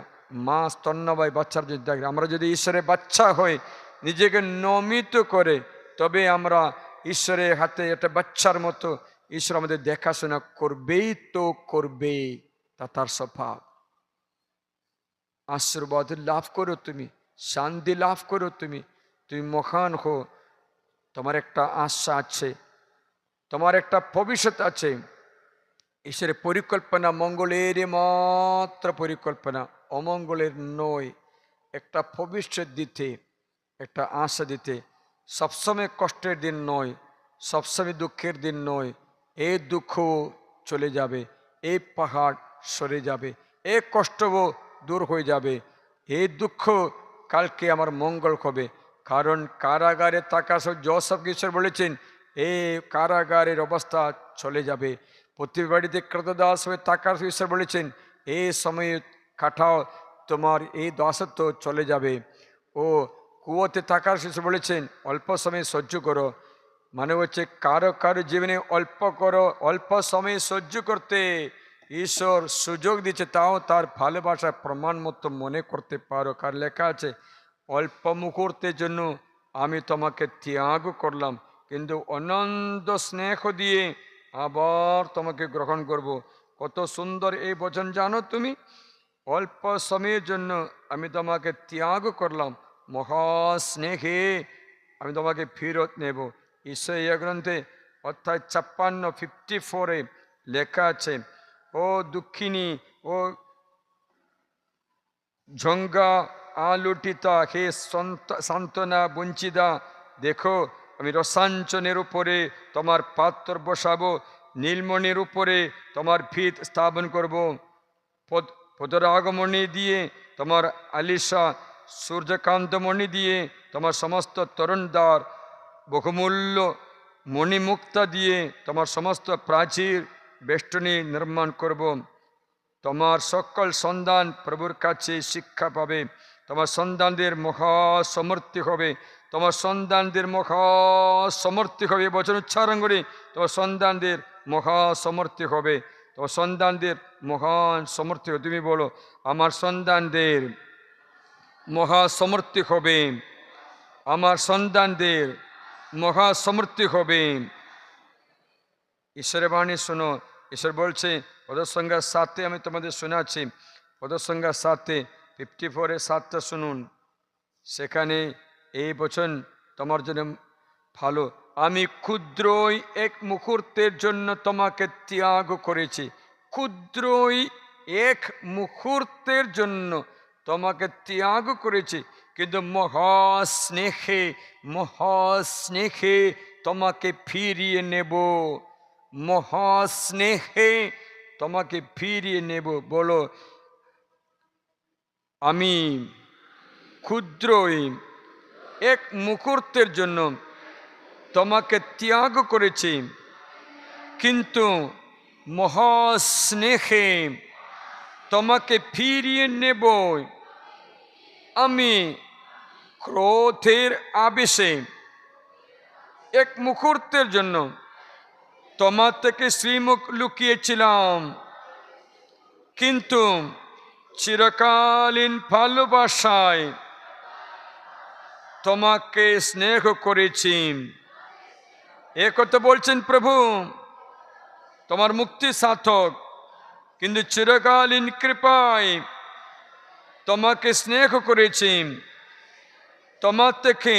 [SPEAKER 3] মা স্তন্যপায় বাচ্চার জন্য চিন্তা করি। আমরা যদি ঈশ্বরের বাচ্চা হই, নিজেকে নমিত করে, তবে আমরা ঈশ্বরের হাতে একটা বাচ্চার মতো, ঈশ্বর আমাদের দেখাশোনা করবেই তো করবে, তা তার স্বভাব। আশীর্বাদ লাভ করো তুমি, শান্তি লাভ করো তুমি, তুমি মহান হো, তোমার একটা আশা আছে, তোমার একটা ভবিষ্যৎ আছে। ঈশ্বরের পরিকল্পনা মঙ্গলের মাত্র পরিকল্পনা, অমঙ্গলের নয়। একটা ভবিষ্যৎ দিতে, একটা আশা দিতে, সবসময় কষ্টের দিন নয়, সবসময় দুঃখের দিন নয়। এই দুঃখ চলে যাবে, এই পাহাড় সরে যাবে, এই কষ্টও দূর হয়ে যাবে, এই দুঃখ কালকে আমার মঙ্গল হবে। কারণ কারাগারে থাকা জোসেফ ঈশ্বর বলেছেন, এই কারাগারের অবস্থা চলে যাবে। প্রতিটি বাড়িতে কৃতদাস হয়ে থাকার ঈশ্বর বলেছেন, এই সময় কাটাও, তোমার এই দাসত্ব চলে যাবে। ও কুয়োতে থাকার ঈশ্বর বলেছেন, অল্প সময় সহ্য করো, মানে হচ্ছে কারো কারো জীবনে অল্প সময় সহ্য করতে ঈশ্বর সুযোগ দিচ্ছে, তাও তার ভালোবাসার প্রমাণ মতো মনে করতে পারো। কার লেখা আছে, অল্প মুহূর্তের জন্য আমি তোমাকে ত্যাগ করলাম, কিন্তু অনন্ত স্নেহ দিয়ে আবার তোমাকে গ্রহণ করব। কত সুন্দর এই বচন জানো তুমি, অল্প সময়ের জন্য আমি তোমাকে ত্যাগ করলাম, মহাস্নেহে আমি তোমাকে ফেরত নেব। ঈশাইয়া গ্রন্থে অধ্যায় 54 লেখা আছে, ও দুঃখিনী, ও ঝঙ্গা আলুটিতা, হে সান্ত্বনা বঞ্চিতা, দেখো আমি রসাঞ্চনের উপরে তোমার পাত্র বসাবো, নীলমণির উপরে তোমার ভিত স্থাপন করব, পদরাগমণি দিয়ে তোমার আলিশা, সূর্যকান্তমণি দিয়ে তোমার সমস্ত তরুণদ্বার, বহুমূল্য মণিমুক্তা দিয়ে তোমার সমস্ত প্রাচীর বেষ্টনী নির্মাণ করব। তোমার সকল সন্তান প্রভুর কাছে শিক্ষা পাবে, তোমার সন্তানদের মহাসমর্থি হবে, তোমার সন্তানদের মহাসমর্থি হবে। বচন উচ্চারণ করি, তোমার সন্তানদের মহাসমর্থি হবে, তোমার সন্তানদের মহান সমর্থি হবে। তুমি বলো, আমার সন্তানদের মহাসমর্থি হবে, আমার সন্তানদের মহাসমর্থি হবে। ঈশ্বরের বাণী শোনো। ঈশ্বর বলছে পদসংখ্যা 7 আমি তোমাদের শোনাচ্ছি, পদসংখ্যা 54:7 শুনুন। সেখানে এই বচন তোমার জন্য ভালো, আমি ক্ষুদ্রই এক মুহূর্তের জন্য তোমাকে ত্যাগ করেছি, ক্ষুদ্রই এক মুহূর্তের জন্য তোমাকে ত্যাগ করেছি, কিন্তু মহাস্নেহে তোমাকে ফিরিয়ে নেব, মহাস্নেহে তোমাকে ফিরিয়ে নেব। বলো, আমি ক্ষুদ্রই এক মুহূর্তের জন্য তোমাকে ত্যাগ করেছি, কিন্তু মহাস্নেহে তোমাকে ফিরিয়ে নেব। আমি ক্রোধের আবেশে এক মুহূর্তের জন্য তোমার থেকে শ্রীমুখ লুকিয়েছিলাম, কিন্তু চিরকালীন ভালোবাসায় তোমাকে স্নেহ করেছি। এ কথা বলছেন প্রভু, তোমার মুক্তি সার্থক, কিন্তু চিরকালীন কৃপায় তোমাকে স্নেহ করেছি। তোমার থেকে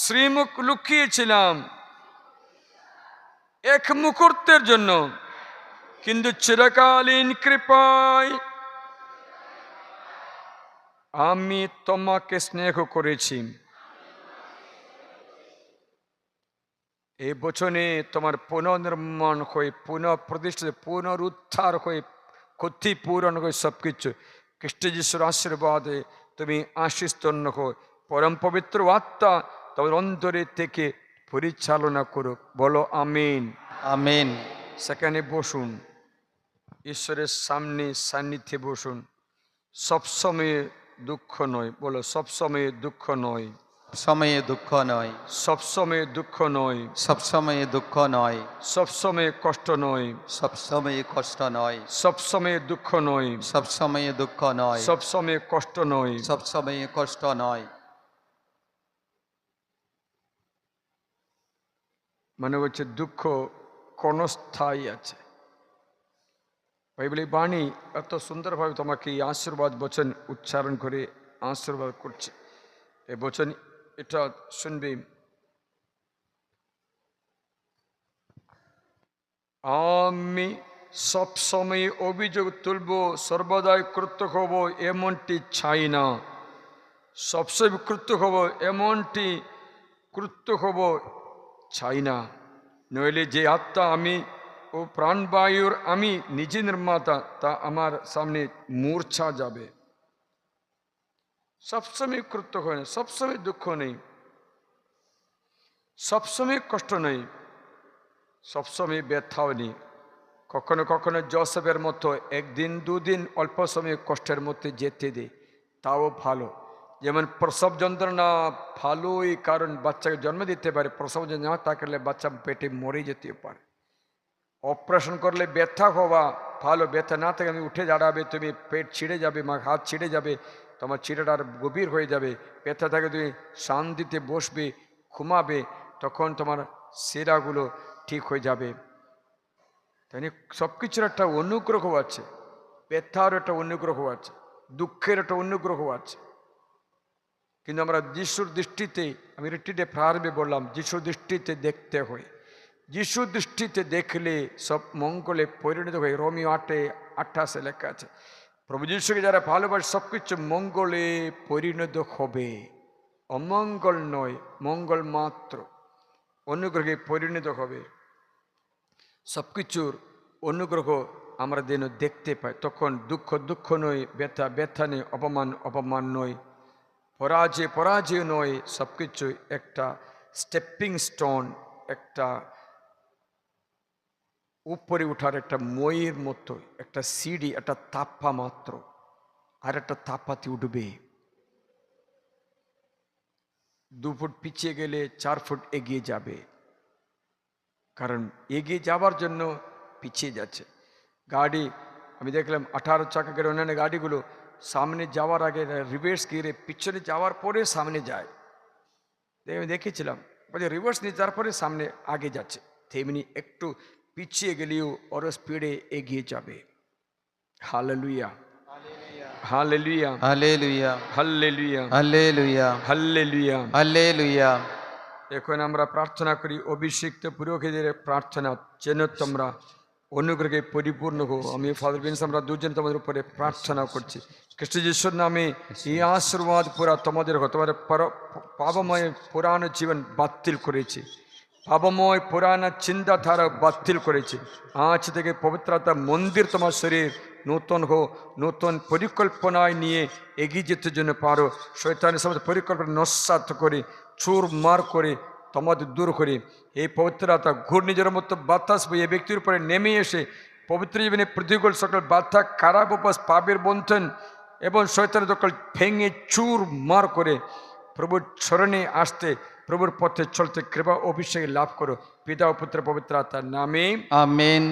[SPEAKER 3] শ্রীমুখ লুকিয়েছিলাম এক মুহূর্তের জন্য, কিন্তু চিরকালীন কৃপায় আমি তোমাকে স্নেহ করেছি। এই বচনে তোমার পুনর্নির্মাণ হয়ে, পুনঃ প্রতিষ্ঠিত, পুনরুদ্ধার হয়ে, ক্ষতিপূরণ হয়ে সবকিছু খ্রিস্ট যিশুর আশীর্বাদে তুমি আশীস্তন্য হো। পরম পবিত্র আত্মা তোমার অন্তরে থেকে পরিচালনা করুক। বলো আমিন।
[SPEAKER 2] আমিন।
[SPEAKER 3] সেখানে বসুন, ঈশ্বরের সামনে সান্নিধ্যে বসুন। সবসময় দুঃখ নয়, বলো সবসময় দুঃখ নয়,
[SPEAKER 2] সময়ে দুঃখ নয়,
[SPEAKER 3] সবসময় দুঃখ নয়,
[SPEAKER 2] সবসময়ে দুঃখ নয়,
[SPEAKER 3] সবসময় কষ্ট নয়,
[SPEAKER 2] সবসময়ে কষ্ট নয়,
[SPEAKER 3] সবসময় দুঃখ নয়,
[SPEAKER 2] সবসময়ে দুঃখ নয়,
[SPEAKER 3] সবসময় কষ্ট নয়।
[SPEAKER 2] সবসময়ে কষ্ট নয়।
[SPEAKER 3] মানে হচ্ছে দুঃখ ক্ষণস্থায়ী আছে। বাইবেলের বাণী এত সুন্দরভাবে তোমাকে এই আশীর্বাদ বচন উচ্চারণ করে আশীর্বাদ করছে। এই বচন এটা শুনবে, আমি সবসময় অভিযোগ তুলব, সর্বদাই কৃতজ্ঞ হব এমনটি চাই না। সবসময় কৃতজ্ঞ হব এমনটি কৃতজ্ঞ হব চাই না, নইলে যে আত্মা আমি ও প্রাণবায়ুর আমি নিজে নির্মাতা, তা আমার সামনে মূর্ছা যাবে। সবসময় কৃতজ্ঞ হয় না, সবসময় দুঃখ নেই, সবসময় কষ্ট নেই, সবসময় ব্যথাও নেই। কখনো কখনো জোসেফের মতো একদিন দুদিন অল্প সময় কষ্টের মধ্যে যেতে দে, তাও ভালো। যেমন প্রসব যন্ত্রণা ভালোই, কারণ বাচ্চাকে জন্ম দিতে পারে। প্রসব যন্ত্রণা না থাকলে বাচ্চা পেটে মরে যেতে পারে। অপারেশন করলে ব্যথা হওয়া ভালো, ব্যথা না থাকে আমি উঠে দাঁড়াবে, তুমি পেট ছিঁড়ে যাবে, মা হাত ছিঁড়ে যাবে, তোমার ছিঁড়েটা আর গভীর হয়ে যাবে। ব্যথা থাকে তুমি শান্তিতে বসবে, ঘুমাবে, তখন তোমার শিরাগুলো ঠিক হয়ে যাবে। তাই সব কিছুর একটা অনুগ্রহ আছে, ব্যথার একটা অনুগ্রহ আছে, দুঃখের একটা অনুগ্রহ আছে। কিন্তু আমরা যিশুর দৃষ্টিতে, আমি রিট্রিটে প্রারম্ভে বললাম, যিশুর দৃষ্টিতে দেখতে হয়। যিশুর দৃষ্টিতে দেখলে সব মঙ্গলে পরিণত হয়ে, রোমিও 8:28 লেখা আছে, প্রভু যিশুকে যারা ভালোবাসে সব কিছু মঙ্গলে পরিণত হবে। অমঙ্গল নয়, মঙ্গল মাত্র, অনুগ্রহে পরিণত হবে। সব কিছুর অনুগ্রহ আমরা যেন দেখতে পাই। তখন দুঃখ দুঃখ নয়, ব্যথা ব্যথা নেই, অপমান অপমান নয়, পরাজয় পরাজয় নয়। সব কিছু একটা স্টেপিং স্টোন, একটা উপরে উঠার একটা ময়ের মতো, একটা সিঁড়ি, একটা তাপ্পা মাত্র, আর একটা তাপ্পাতে উঠবে। 2 ফুট পিছিয়ে গেলে 4 ফুট এগিয়ে যাবে, কারণ এগিয়ে যাওয়ার জন্য পিছিয়ে যাচ্ছে। গাড়ি আমি দেখলাম 18 চাকা গাড়ি, অন্যান্য গাড়িগুলো সামনে যাওয়ার আগে রিভার্স গিয়ে পিছনে যাওয়ার পরে সামনে যায়। আমি দেখেছিলাম রিভার্স নিয়ে যাওয়ার পরে সামনে আগে যাচ্ছে। তেমনি একটু পিছিয়ে গেলেও ওর স্পিডে এগিয়ে যাবে। Hallelujah, hallelujah,
[SPEAKER 2] hallelujah,
[SPEAKER 3] hallelujah,
[SPEAKER 2] hallelujah,
[SPEAKER 3] hallelujah,
[SPEAKER 2] hallelujah.
[SPEAKER 3] এখন আমরা প্রার্থনা করি, অভিষিক্ত পুরোহিতের প্রার্থনা, যেন তোমরা অনুগ্রহে পরিপূর্ণ হো। আমি ফাদার বিনস, আমরা দুজন তোমাদের উপরে প্রার্থনা করছি। খ্রিস্ট যিশুর নামে এই আশীর্বাদ পুরা তোমাদের হোক। তোমাদের পাপময় পুরানো জীবন বাতিল করেছি, পাপময় পুরানো চিন্তাধারা বাতিল করেছি। আজ থেকে পবিত্রতা মন্দির তোমার শরীর নূতন হো, নূতন পরিকল্পনায় নিয়ে এগিয়ে যেতে জন্য পারো। শয়তানের সমস্ত পরিকল্পনা নস্যাৎ করে, চুর মার করে, তোমাদের দূর করে এই পবিত্রতা ঘূর্ণিঝড়ের মতো বাতাস বই এই ব্যক্তির উপরে নেমে এসে পবিত্র জীবনে প্রতিকূল সকল বাধা, খারাপ উপাস, পাপের বন্ধন এবং শয়তানের সকল ভেঙে চুর মার করে প্রভুর স্মরণে আসতে, প্রভুর পথে চলতে কৃপা অভিষেক লাভ করো। পিতা ও পুত্র পবিত্র আত্মার নামে
[SPEAKER 2] আমেন।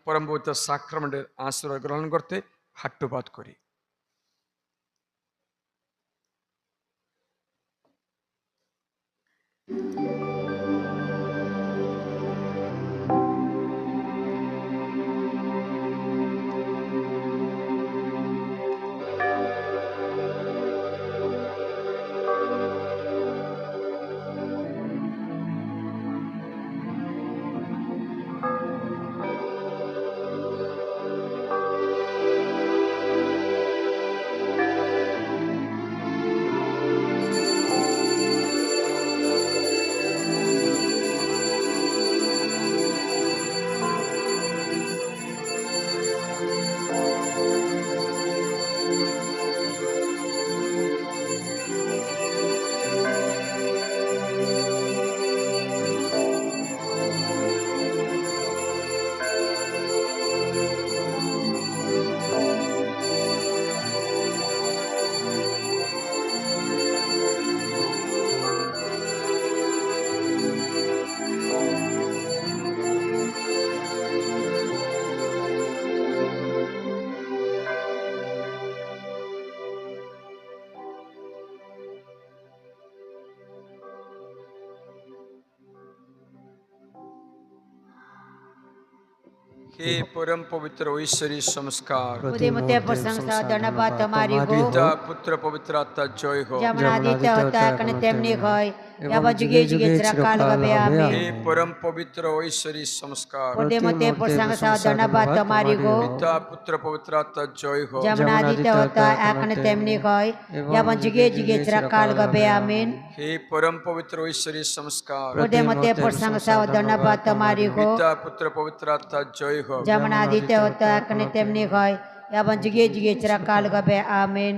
[SPEAKER 3] পরম পবিত্র সাক্রামেন্টের আশীর্বাদ গ্রহণ করতে হাট্টপাত করি। हे परम पवित्र ঐশ্বরিক সংস্কার,
[SPEAKER 4] बुद्धिमत्ते प्रशंसा धन्यवाद તમારી हो
[SPEAKER 3] পিতা পুত্র পবিত্র আত্মা জয় হোক।
[SPEAKER 4] যেমন আদিতে হতা এখন তেমনি হয় এবার যুগে যুগে চিরকাল হবে আমিন।
[SPEAKER 3] हे परम पवित्र ঐশ্বরিক সংস্কার,
[SPEAKER 4] बुद्धिमत्ते प्रशंसा धन्यवाद તમારી हो
[SPEAKER 3] পিতা পুত্র পবিত্র আত্মা জয় হোক।
[SPEAKER 4] যেমন আদিতে হতা এখন তেমনি হয় এবার যুগে যুগে চিরকাল হবে আমিন।
[SPEAKER 3] हे परम पवित्र ঐশ্বরিক সংস্কার,
[SPEAKER 4] बुद्धिमत्ते प्रशंसा धन्यवाद તમારી हो
[SPEAKER 3] পিতা পুত্র পবিত্র আত্মা জয় হোক।
[SPEAKER 4] যেমন আদিতে হতা এখন তেমনি হয় এবার যুগে যুগে চিরকাল হবে আমিন।